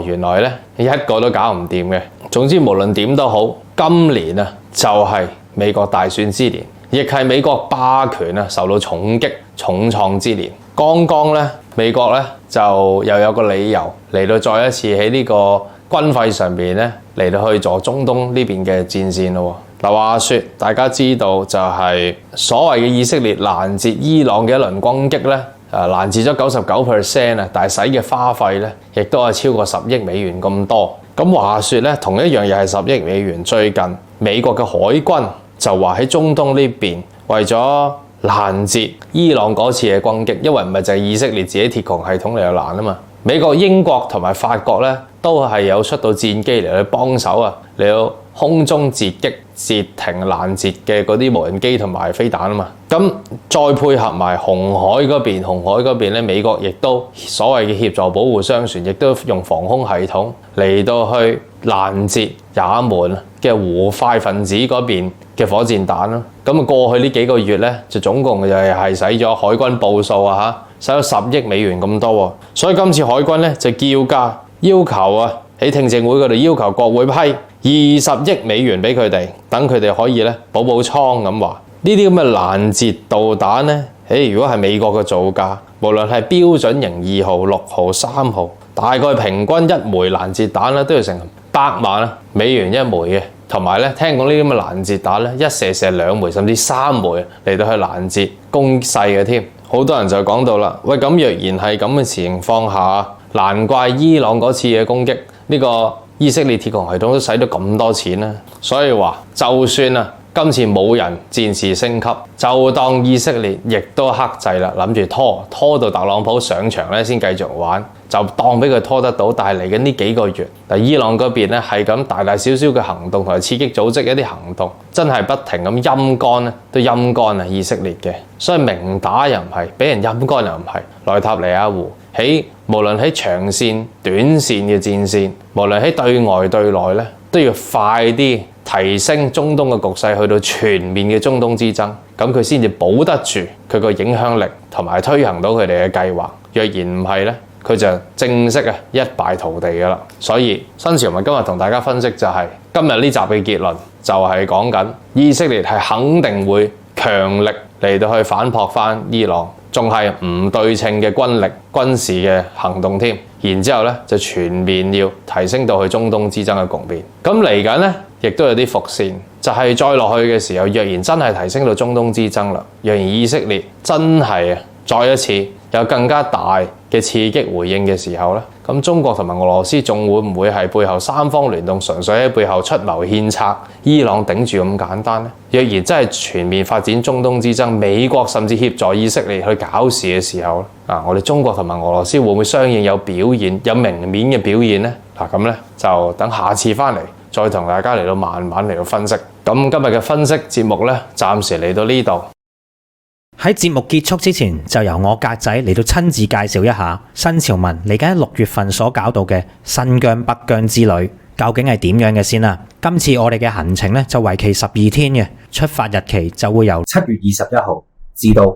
原來咧一個都搞唔掂嘅。總之無論點都好，今年就係美國大選之年，亦係美國霸權受到重擊重創之年。剛剛咧美國咧就又有個理由嚟到再一次喺呢個軍費上邊咧嚟到去助中東呢邊嘅戰線咯。嗱，話說大家知道就係所謂嘅以色列攔截伊朗嘅一輪攻擊咧，攔截咗99%，但係使嘅花費咧亦都係超過10億美元咁多。咁話說咧，同一樣又係10億美元，最近美國嘅海軍就話喺中東呢邊為咗攔截伊朗嗰次嘅攻擊，因為唔係就係以色列自己鐵穹系統嚟到攔啊嘛。美國、英國同埋法國咧都係有出到戰機嚟去幫手嚟到空中截擊、截停、攔截嘅嗰啲無人機同埋飛彈啊嘛。咁再配合埋紅海嗰邊咧，美國亦都所謂嘅協助保護商船，亦都用防空系統嚟到去攔截也門嘅胡塞分子嗰邊嘅火箭彈咯。咁過去呢幾個月咧，就總共就係使咗海軍報數使咗10億美元咁多喎。所以今次海軍咧就叫價要求喺聽證會嗰度要求國會批20億美元俾佢哋，等佢哋可以咧補倉咁話。呢啲咁嘅攔截導彈咧，如果係美國嘅造價，無論係標準型2號、6號、3號，大概平均一枚攔截彈咧都要成100萬美元一枚嘅。同埋咧，聽講呢啲咁嘅攔截彈咧，一射2枚甚至3枚嚟到去攔截攻勢嘅添。好多人就講到啦，喂，咁若然係咁嘅情況下，難怪伊朗嗰次嘅攻擊呢個以色列鐵穹系統都使咗咁多錢啦。所以話就算今次冇人戰事升級，就當以色列亦都克制啦，諗住拖到特朗普上場咧先繼續玩，就當俾佢拖得到。但係嚟緊呢幾個月，伊朗嗰邊咧係咁大大小小嘅行動同埋刺激組織一啲行動，真係不停咁陰乾咧，都陰乾以色列嘅。所以明打又唔係，俾人陰乾又唔係。內塔尼亞胡無論喺長線、短線嘅戰線，無論喺對外對內咧，都要快啲提升中東嘅局勢去到全面嘅中東之爭，咁佢先至保得住佢個影響力同埋推行到佢哋嘅計劃。若然唔係咧，佢就正式一敗塗地噶啦。所以新潮文今日同大家分析就係今日呢集嘅結論就係講緊以色列係肯定會強力嚟到去反撲翻伊朗，仲係唔對稱嘅軍力、軍事嘅行動添。然之後咧就全面要提升到去中東之爭嘅局面。咁嚟緊咧，亦都有啲伏線，就係再落去嘅時候，若然真係提升到中東之爭啦，若然以色列真係再一次有更加大嘅刺激回應嘅時候咧，咁中國同埋俄羅斯仲會唔會係背後三方聯動，純粹喺背後出謀獻策，伊朗頂住咁簡單呢？若然真係全面發展中東之爭，美國甚至協助以色列去搞事嘅時候咧，我哋中國同埋俄羅斯會唔會相應有表現，有明面嘅表現呢？咁咧就等下次翻嚟再同大家嚟到慢慢嚟到分析。咁今日嘅分析節目咧，暫時嚟到呢度。喺節目結束之前，就由我格仔嚟到親自介紹一下新潮文嚟緊喺6月份所搞到嘅新疆北疆之旅，究竟係點樣嘅先啦。今次我哋嘅行程咧就為期12天嘅，出發日期就會由7月21號至到8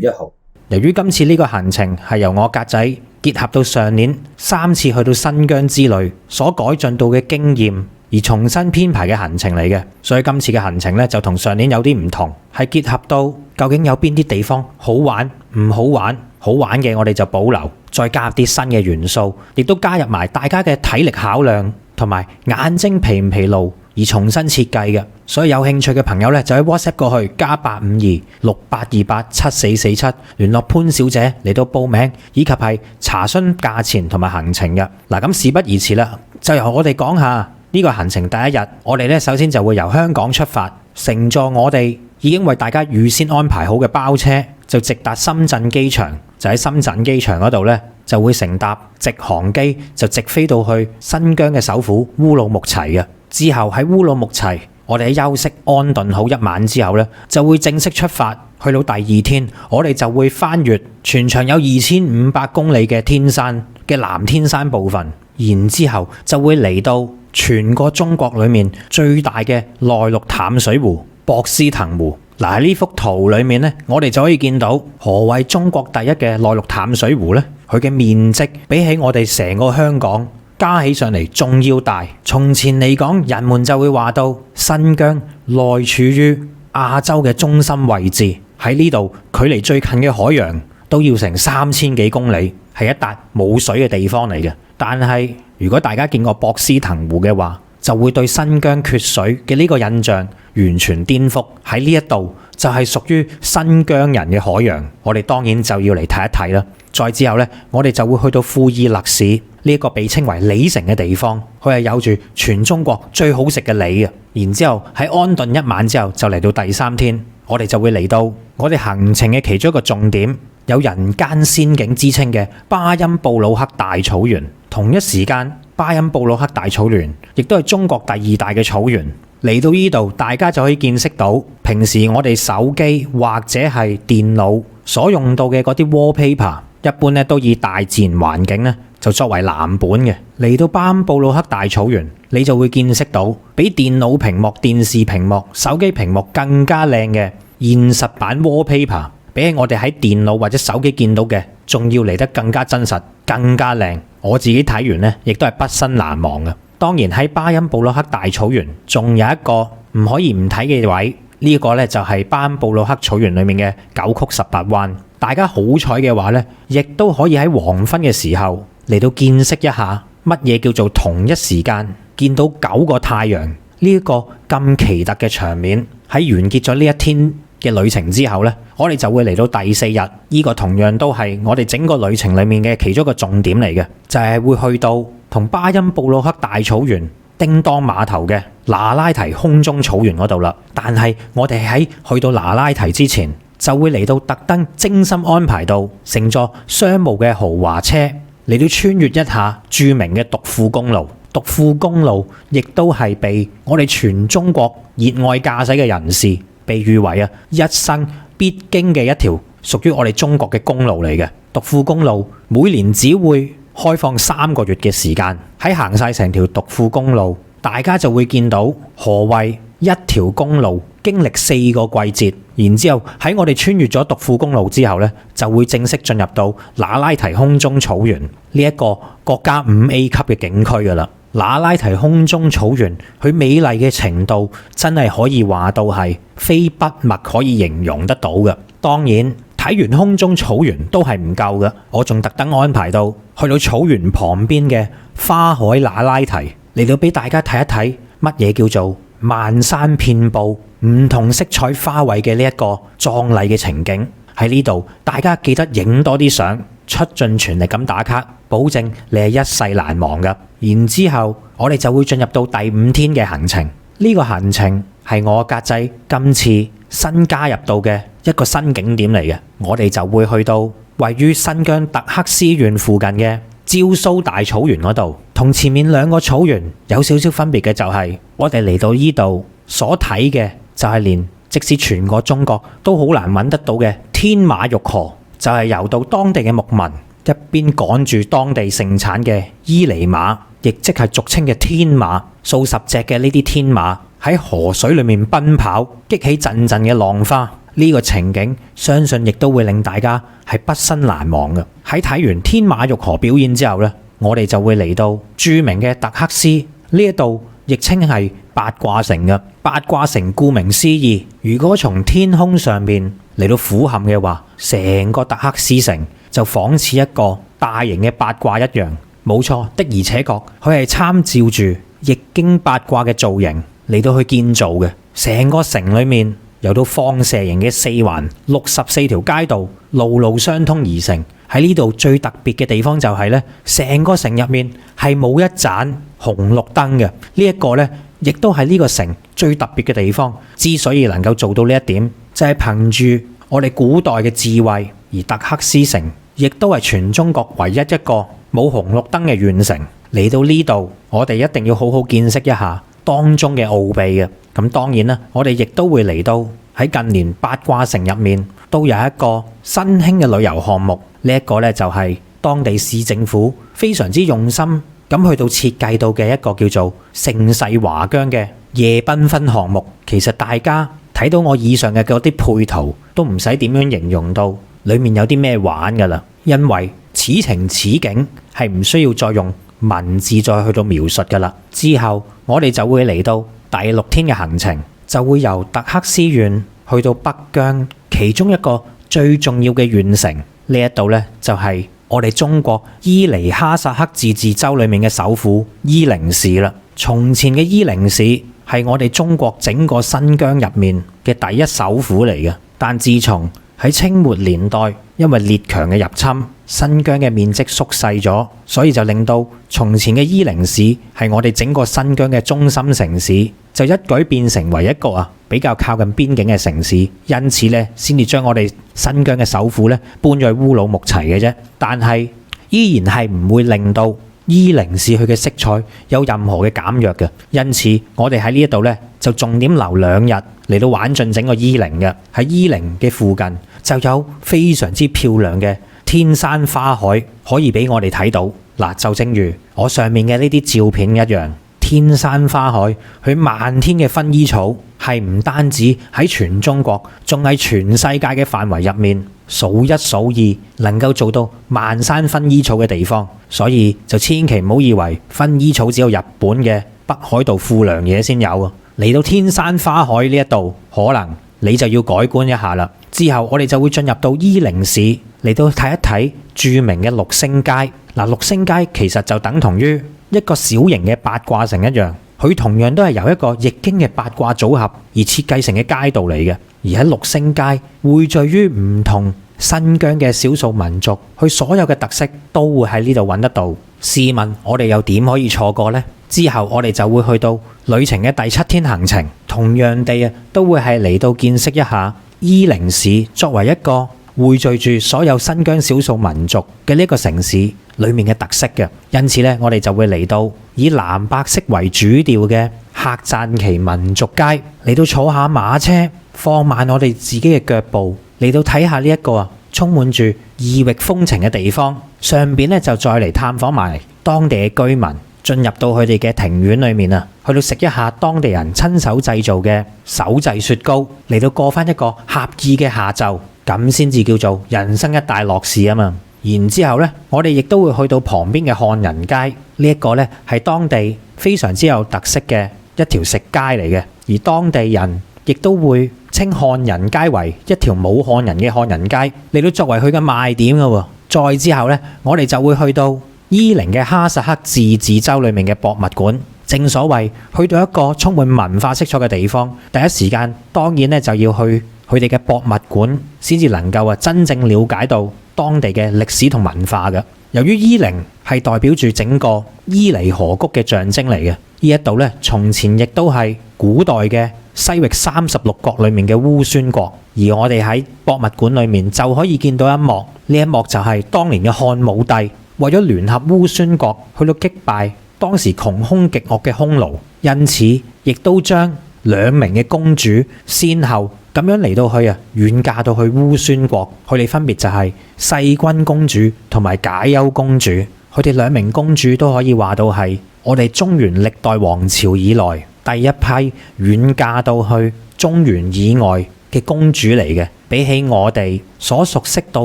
月1號。由於今次呢個行程係由我格仔結合到上年3次去到新疆之旅所改進到嘅經驗而重新編排嘅行程嚟嘅，所以今次嘅行程咧就同上年有啲唔同，係結合到究竟有邊啲地方好玩唔好玩，好玩嘅我哋就保留，再加入啲新嘅元素，亦都加入埋大家嘅體力考量同埋眼睛疲唔疲勞而重新設計嘅。所以有興趣嘅朋友咧就喺 WhatsApp 過去+85268287447聯絡潘小姐嚟到報名以及係查詢價錢同埋行程嘅。嗱，咁事不宜遲啦，就由我哋講下呢個行程第一日，我哋咧首先就會由香港出發，乘坐我哋已經為大家預先安排好嘅包車，就直達深圳機場。就喺深圳機場嗰度咧，就會乘搭直航機，就直飛到去新疆嘅首府烏魯木齊嘅。之後喺烏魯木齊，我哋喺休息安頓好一晚之後咧，就會正式出發。去到第二天，我哋就會翻越全長有2500公里嘅天山嘅南天山部分，然之後就會嚟到全個中國裏面最大嘅內陸淡水湖博斯騰湖。嗱，喺呢幅圖裏面咧，我哋就可以見到何謂中國第一嘅內陸淡水湖咧？佢嘅面積比起我哋成個香港加起上嚟仲要大。從前嚟講，人們就會話到新疆內處於亞洲嘅中心位置，喺呢度距離最近嘅海洋都要成3000幾公里，係一笪冇水嘅地方嚟嘅。但係如果大家見過博斯騰湖嘅話，就會對新疆缺水嘅呢個印象完全顛覆。喺呢一度就係屬於新疆人嘅海洋，我哋當然就要嚟睇一睇啦。再之後呢，我哋就會去到庫爾勒市呢一個被稱為梨城嘅地方，佢係有住全中國最好食嘅梨嘅。然之後喺安頓一晚之後，就嚟到第3天，我哋就會嚟到我哋行程嘅其中一個重點，有人間仙境之稱嘅巴音布魯克大草原。同一時間，巴音布魯克大草原亦都係中國第2大嘅草原。嚟到呢度，大家就可以見識到平時我哋手機或者係電腦所用到嘅嗰啲 wallpaper，一般咧都以大自然環境咧就作為藍本嘅。嚟到巴音布魯克大草原，你就會見識到比電腦屏幕、電視屏幕、手機屏幕更加靚嘅現實版 wallpaper， 比起我哋喺電腦或者手機見到嘅，仲要嚟得更加真實、更加靚。我自己睇完咧，亦都係畢生難忘嘅。當然喺巴音布魯克大草原，仲有一個唔可以唔睇嘅位，呢個咧就係巴音布魯克草原裡面嘅9曲18彎。大家好彩嘅話咧，亦都可以喺黃昏嘅時候嚟到見識一下乜嘢叫做同一時間見到9個太陽呢一個咁奇特嘅場面。喺完結咗呢一天嘅旅程之後咧，我哋就會嚟到第4日，呢個同樣都係我哋整個旅程裡面嘅其中一個重點嚟嘅，就係會去到同巴音布魯克大草原叮當碼頭嘅那拉提空中草原嗰度啦。但係我哋喺去到那拉提之前，就會嚟到特登精心安排到乘坐商務嘅豪華車嚟到穿越一下著名嘅獨庫公路。獨庫公路亦都係被我哋全中國熱愛駕駛嘅人士被譽為一生必經嘅一條屬於我哋中國嘅公路嚟嘅。獨庫公路每年只會開放3個月嘅時間，喺行晒成條獨庫公路，大家就會見到何謂一條公路經歷4個季節。然之後喺我哋穿越咗獨庫公路之後呢，就會正式進入到那拉提空中草原呢一個國家5A 級嘅景區㗎啦。那拉提空中草原佢美麗嘅程度真係可以話到係非筆墨可以形容得到嘅。當然睇完空中草原都係唔夠嘅，我仲特登安排到去到草原旁邊嘅花海那拉提嚟到俾大家睇一睇乜嘢叫做漫山遍佈唔同色彩花卉嘅呢一個壯麗嘅情景。喺呢度大家記得影多啲相，出盡全力咁打卡，保證你係一世難忘㗎。然之後我哋就會進入到第5天嘅行程。呢個行程係我格仔今次新加入到嘅一個新景點嚟嘅。我哋就會去到位於新疆特克斯縣附近嘅焦蘇大草原嗰度，同前面2個草原有少少分別嘅就係我哋嚟到呢度所睇嘅就係連即使全個中國都好難揾得到嘅天馬玉河，就係由到當地嘅牧民一邊趕住當地盛產嘅伊犁馬，亦即係俗稱嘅天馬，數十隻嘅呢啲天馬喺河水裏面奔跑，激起陣陣嘅浪花。呢個情景相信亦都會令大家係畢生難忘嘅。喺睇完天馬玉河表演之後呢，我哋就會嚟到著名嘅特克斯呢一度，亦稱係八卦城嘅。八卦城顧名思義，如果從天空上面嚟到俯瞰嘅話，成個特克斯城就仿似一個大型嘅八卦一樣。冇錯，的而且確佢係參照住易經八卦嘅造型嚟到去建造嘅。成個城裏面由到放射型嘅4環64條街道，路路相通而成。喺呢度最特別嘅地方就係呢，成個城入面係冇一盞紅綠燈嘅。呢一個呢，亦都係呢個城最特別嘅地方。之所以能夠做到呢一點，就係憑住我哋古代嘅智慧。而特克斯城亦都係全中國唯一一個冇紅綠燈嘅縣城。嚟到呢度，我哋一定要好好見識一下當中嘅奧秘嘅。咁當然啦，我哋亦都會嚟到喺近年八卦城入面都有一個新興嘅旅遊項目。呢一個呢，就係當地市政府非常之用心咁去到設計到嘅一個叫做盛世華疆嘅夜繽紛項目。其實大家睇到我以上嘅嗰啲配圖都唔使點樣形容到裡面有啲咩玩㗎啦，因為此情此景係唔需要再用文字再去到描述㗎啦。之後我哋就會嚟到第6天嘅行程，就會由特克斯縣去到北疆其中一個最重要嘅縣城。呢一度呢，就係我哋中國伊犁哈薩克自治州裏面嘅首府伊寧市啦。從前嘅伊寧市係我哋中國整個新疆入面嘅第一首府嚟嘅，但自從喺清末年代因為列強嘅入侵，新疆嘅面積縮細咗，所以就令到從前嘅伊寧市係我哋整個新疆嘅中心城市，就一舉變成為一個比較靠近邊境嘅城市。因此咧，先至將我哋新疆嘅首府咧搬咗去烏魯木齊嘅啫。但係依然係唔會令到伊寧市佢嘅色彩有任何嘅減弱嘅。因此我哋喺呢一度咧就重點留2日嚟到玩盡整個伊寧嘅。喺伊寧嘅附近就有非常之漂亮嘅天山花海可以俾我哋睇到。嗱，就正如我上面嘅呢啲照片一樣，天山花海佢漫天嘅薰衣草係唔單止喺全中國，仲係全世界嘅範圍入面數一數二能夠做到漫山薰衣草嘅地方。所以就千祈唔好以為薰衣草只有日本嘅北海道富良野先有啊！嚟到天山花海呢一度，可能你就要改觀一下啦。之後我哋就會進入到伊寧市嚟到睇一睇著名嘅六星街。嗱，六星街其實就等同於一個小型嘅八卦城一樣，佢同樣都係由一個易經嘅八卦組合而設計成嘅街道嚟嘅。而喺六星街匯聚於唔同新疆嘅少數民族，佢所有嘅特色都會喺呢度揾得到。試問我哋又點可以錯過呢？之後我哋就會去到旅程嘅第7天行程，同樣地啊，都會係嚟到見識一下伊寧市作為一個匯聚住所有新疆少數民族嘅呢個城市裏面嘅特色嘅。因此咧，我哋就會嚟到以藍白色為主調嘅客棧旗民族街，嚟到坐下馬車，放慢我哋自己嘅腳步，嚟到睇下呢一個充滿住異域風情嘅地方。上邊咧就再嚟探訪埋當地嘅居民，進入到佢哋嘅庭院裏面啊，去到食一下當地人親手製造嘅手製雪糕，嚟到過翻一個合意嘅下晝，咁先至叫做人生一大樂事啊嘛。然之後咧，我哋亦都會去到旁邊嘅漢人街，呢一個咧係當地非常之有特色嘅一條食街嚟嘅，而當地人亦都會稱漢人街為一條冇漢人嘅漢人街，嚟到作為佢嘅賣點嘅喎。再之後咧，我哋就會去到伊寧嘅哈薩克自治州裏面嘅博物館。正所謂去到一個充滿文化色彩嘅地方，第一時間當然咧就要去佢哋嘅博物館，先至能夠真正了解到當地嘅歷史同文化嘅。由於伊寧係代表住整個伊犁河谷嘅象徵嚟嘅，呢一度咧從前亦都係古代嘅西域36國裏面嘅烏孫國，而我哋喺博物館裏面就可以見到一幕，呢一幕就係當年嘅漢武帝為咗聯合烏孫國去到擊敗當時窮兇極惡嘅匈奴，因此亦都將2名嘅公主先後咁樣嚟到去遠嫁到去烏孫國。佢哋分別就係世君公主同埋解憂公主。佢哋2名公主都可以話到係我哋中原歷代王朝以來第一批遠嫁到去中原以外嘅公主嚟嘅。比起我哋所熟悉到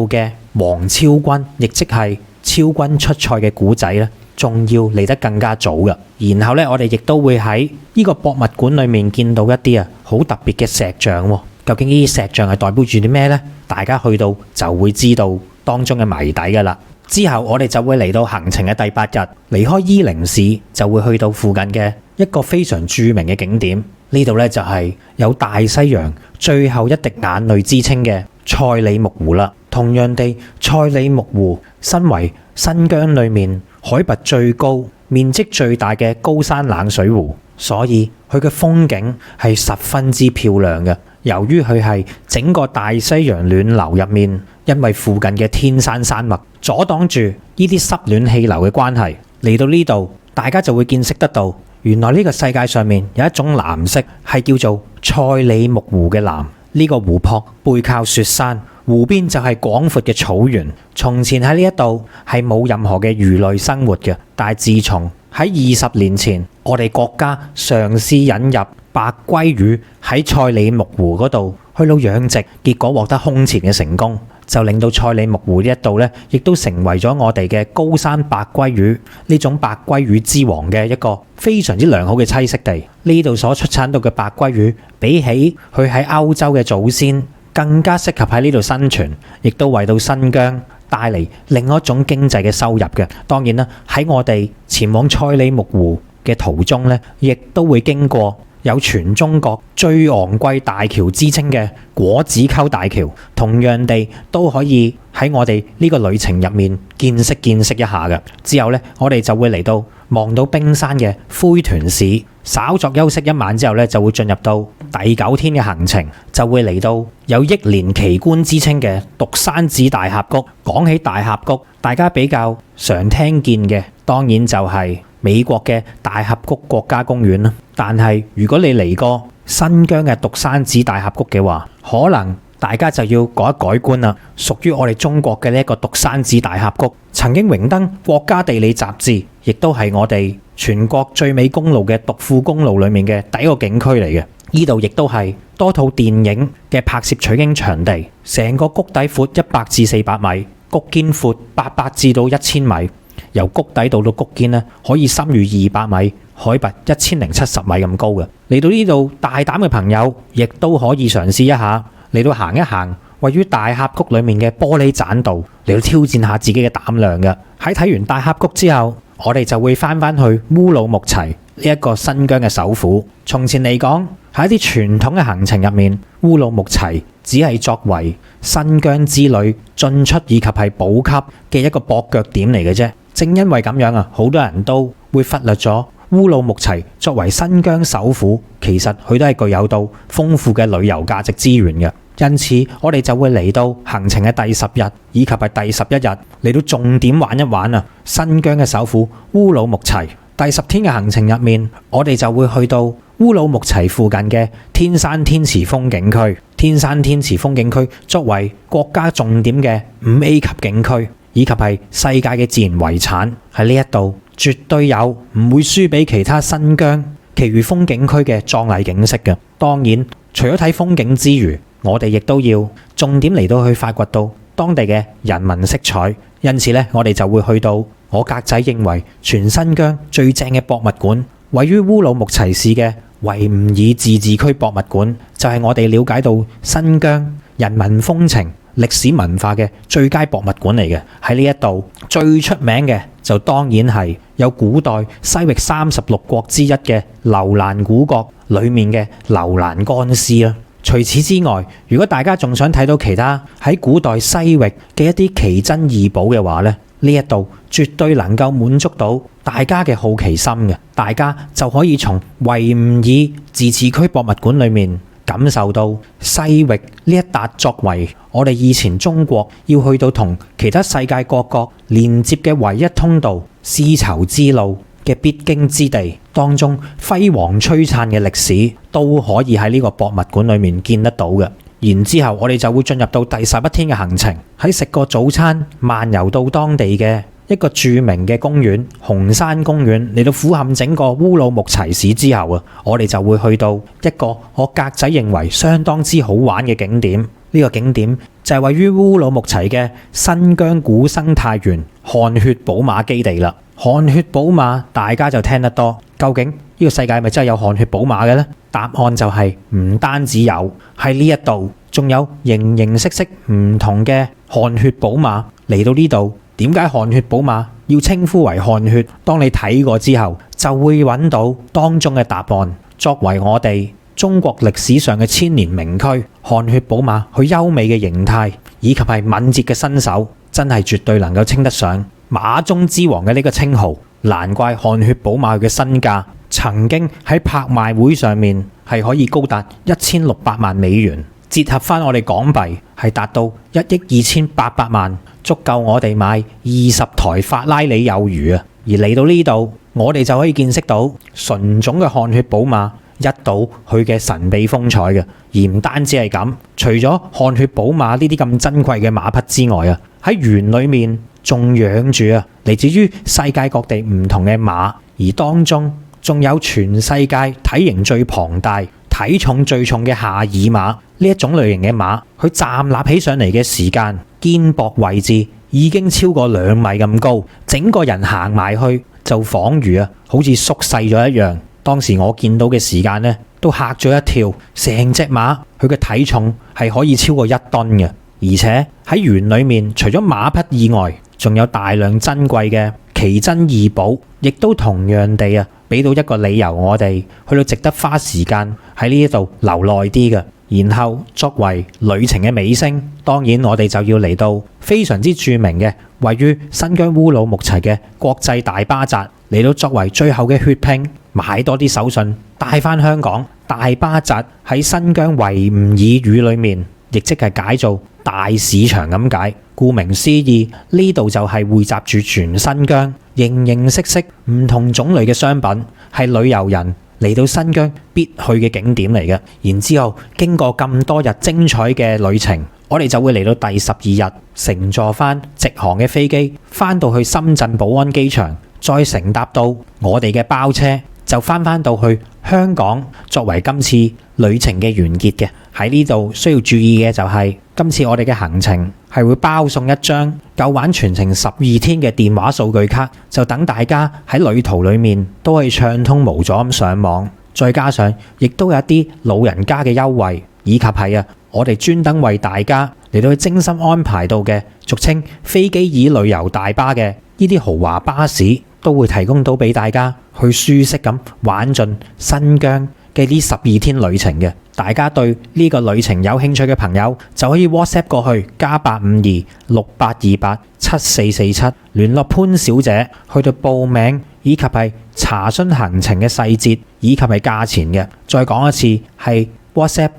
嘅王昭君，亦即係昭君出塞嘅古仔咧，仲要嚟得更加早嘅。然後咧，我哋亦都會喺呢個博物館裏面見到一啲好特別嘅石像喎。究竟呢啲石像係代表住啲咩呢？大家去到就會知道當中嘅謎底㗎啦。之後我哋就會嚟到行程嘅第8日，離開伊寧市就會去到附近嘅一個非常著名嘅景點。呢度咧就係有大西洋最後一滴眼淚之稱嘅賽里木湖啦。同樣地，賽里木湖身為新疆裏面海拔最高、面積最大嘅高山冷水湖，所以佢嘅風景係十分之漂亮嘅。由於佢係整個大西洋暖流入面，因為附近嘅天山山脈阻擋住呢啲濕暖氣流嘅關係，嚟到呢度大家就會見識得到，原來呢個世界上面有一種藍色係叫做賽里木湖嘅藍。呢個湖泊背靠雪山，湖邊就係廣闊嘅草原。從前喺呢一度係冇任何嘅魚類生活嘅，但係自從喺20年前，我哋國家嘗試引入白鮭魚喺賽里木湖嗰度去到養殖，結果獲得空前嘅成功，就令到賽里木湖呢一度咧，亦都成為咗我哋嘅高山白鮭魚呢種白鮭魚之王嘅一個非常之良好嘅棲息地。呢度所出產到嘅白鮭魚，比起佢喺歐洲嘅祖先，更加適合喺呢度生存，亦都為到新疆帶嚟另外一種經濟嘅收入嘅。當然啦，喺我哋前往賽里木湖嘅途中咧，亦都會經過有全中國最昂貴大橋之稱嘅果子溝大橋，同樣地都可以喺我哋呢個旅程入面見識一下嘅。之後咧，我哋就會嚟到望到冰山嘅灰屯市，稍作休息一晚之後咧，就會進入到第9天嘅行程，就會嚟到有億年奇觀之稱嘅獨山子大峽谷。講起大峽谷，大家比較常聽見嘅當然就係美國嘅大峽谷國家公園啦。但係如果你嚟過新疆嘅獨山子大峽谷嘅話，可能大家就要改一改觀啦。屬於我哋中國嘅呢一個獨山子大峽谷，曾經榮登國家地理雜誌，亦都係我哋全國最美公路嘅獨富公路裏面嘅第一個景區嚟嘅。呢度亦都係多套電影嘅拍攝取景場地。成個谷底闊100至400米，谷肩闊800至到1000米。由谷底到谷肩咧，可以深逾200米，海拔1070米咁高嘅。嚟到呢度大膽嘅朋友，亦都可以嘗試一下嚟到行一行位於大峽谷裏面嘅玻璃棧道，嚟到挑戰下自己嘅膽量嘅。喺睇完大峽谷之後，我哋就會翻去烏魯木齊呢一個新疆嘅首府。從前嚟講，喺一啲傳統嘅行程入面，烏魯木齊只係作為新疆之旅進出以及係補給嘅一個駁腳點嚟嘅啫。正因為咁樣啊，好多人都會忽略咗烏魯木齊作為新疆首府，其實佢都係具有到豐富嘅旅遊價值資源嘅。因此，我哋就會嚟到行程嘅第10日以及係第11日嚟到重點玩一玩啊！新疆嘅首府烏魯木齊。第10天嘅行程入面，我哋就會去到烏魯木齊附近嘅天山天池風景區。天山天池風景區作為國家重點嘅5A 級景區，以及係世界嘅自然遺產，喺呢一度絕對有唔會輸俾其他新疆其餘風景區嘅壯麗景色嘅。當然，除咗睇風景之餘，我哋亦都要重點嚟到去發掘到當地嘅人文色彩。因此咧，我哋就會去到我格仔認為全新疆最正嘅博物館，位於烏魯木齊市嘅維吾爾自治區博物館，就係我哋了解到新疆人文風情、歷史文化嘅最佳博物館嚟嘅。喺呢一度最出名嘅就當然係有古代西域36國之一嘅樓蘭古國裏面嘅樓蘭乾屍啦。除此之外，如果大家仲想睇到其他喺古代西域嘅一啲奇珍異寶嘅話咧，呢一度絕對能夠滿足到大家嘅好奇心嘅。大家就可以從維吾爾自治區博物館裏面感受到西域呢一笪作為我哋以前中國要去到同其他世界各國連接嘅唯一通道絲綢之路嘅必經之地當中，輝煌璀璨嘅歷史都可以喺呢個博物館裏面見得到嘅。然之後我哋就會進入到第11天嘅行程，喺食個早餐漫遊到當地嘅一個著名嘅公園紅山公園，嚟到俯瞰整個烏魯木齊市之後啊，我哋就會去到一個我格仔認為相當之好玩嘅景點。呢個景點就係位於烏魯木齊嘅新疆古生態園汗血寶馬基地啦。汗血寶馬大家就聽得多，究竟呢個世界係咪真係有汗血寶馬嘅呢？答案就係唔單止有，喺呢一度仲有形形色色唔同嘅汗血寶馬嚟到呢度。點解汗血寶馬要稱呼為汗血？當你睇過之後，就會揾到當中嘅答案。作為我哋中國歷史上嘅千年名區，汗血寶馬佢優美嘅形態以及係敏捷嘅身手，真係絕對能夠稱得上馬中之王嘅呢個稱號。難怪汗血寶馬佢嘅身價曾經喺拍賣會上面係可以高達1600萬美元，折合翻我哋港幣係達到1億2800萬，足夠我哋買20台法拉利有餘啊！而嚟到呢度，我哋就可以見識到純種嘅汗血寶馬一睹佢嘅神秘風采嘅。而唔單止係咁，除咗汗血寶馬呢啲咁珍貴嘅馬匹之外啊，喺園裏面仲養住啊嚟自於世界各地唔同嘅馬，而當中仲有全世界體型最龐大、體重最重嘅夏爾馬。呢一種類型嘅馬，佢站立起上嚟嘅時間，肩膊位置已經超過2米咁高，整個人行埋去就仿如好似縮細咗一樣。當時我見到嘅時間呢，都嚇咗一跳，成隻馬佢嘅體重係可以超過1噸嘅，而且喺園裏面除咗馬匹以外，仲有大量珍貴嘅奇珍異寶，亦都同樣地俾到一個理由我哋去到值得花時間喺呢度留耐啲嘅。然後作為旅程嘅尾聲，當然我哋就要嚟到非常之著名嘅位於新疆烏魯木齊嘅國際大巴扎，嚟到作為最後嘅血拼，買多啲手信帶返香港。大巴扎喺新疆維吾爾語裏面，亦即係解做大市場咁解。顧名思義，呢度就係匯集住全新疆形形色色唔同種類嘅商品，係旅遊人嚟到新疆必去嘅景點嚟嘅。然之後經過咁多日精彩嘅旅程，我哋就會嚟到第12日，乘坐翻直航嘅飛機翻到去深圳寶安機場，再乘搭到我哋嘅包車，就翻到去香港，作為今次旅程嘅完結嘅。喺呢度需要注意嘅就係，今次我哋嘅行程係會包送一張夠玩全程12天嘅電話數據卡，就等大家喺旅途裡面都可以暢通無阻咁上網。再加上亦都有一啲老人家嘅優惠，以及係我哋專登為大家嚟到去精心安排到嘅俗稱飛機椅旅遊大巴嘅呢啲豪華巴士，都會提供到俾大家去舒適咁玩盡新疆嘅呢12天旅程嘅。大家對呢個旅程有興趣嘅朋友，就可以 WhatsApp 過去+852-6828-7447聯絡潘小姐，去到報名以及係查詢行程嘅細節以及係價錢嘅。再講一次，係 WhatsApp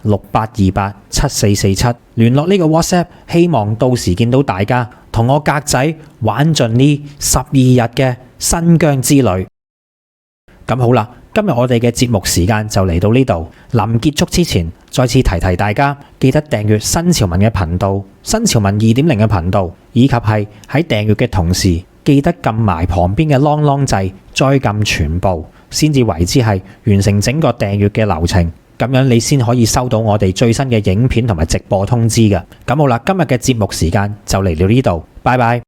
+852-6828-7447聯絡呢個 WhatsApp，希望到時見到大家同我格仔玩盡呢12日嘅新疆之旅。咁好啦，今日我哋嘅節目時間就嚟到呢度。臨結束之前，再次提大家，記得訂閱新潮文嘅頻道，新潮文2.0嘅頻道，以及係喺訂閱嘅同時，記得撳埋旁邊嘅啷啷掣，再撳全部，先至為之係完成整個訂閱嘅流程。咁樣你先可以收到我哋最新嘅影片同埋直播通知嘅。咁好啦，今日嘅節目時間就嚟到呢度，拜拜。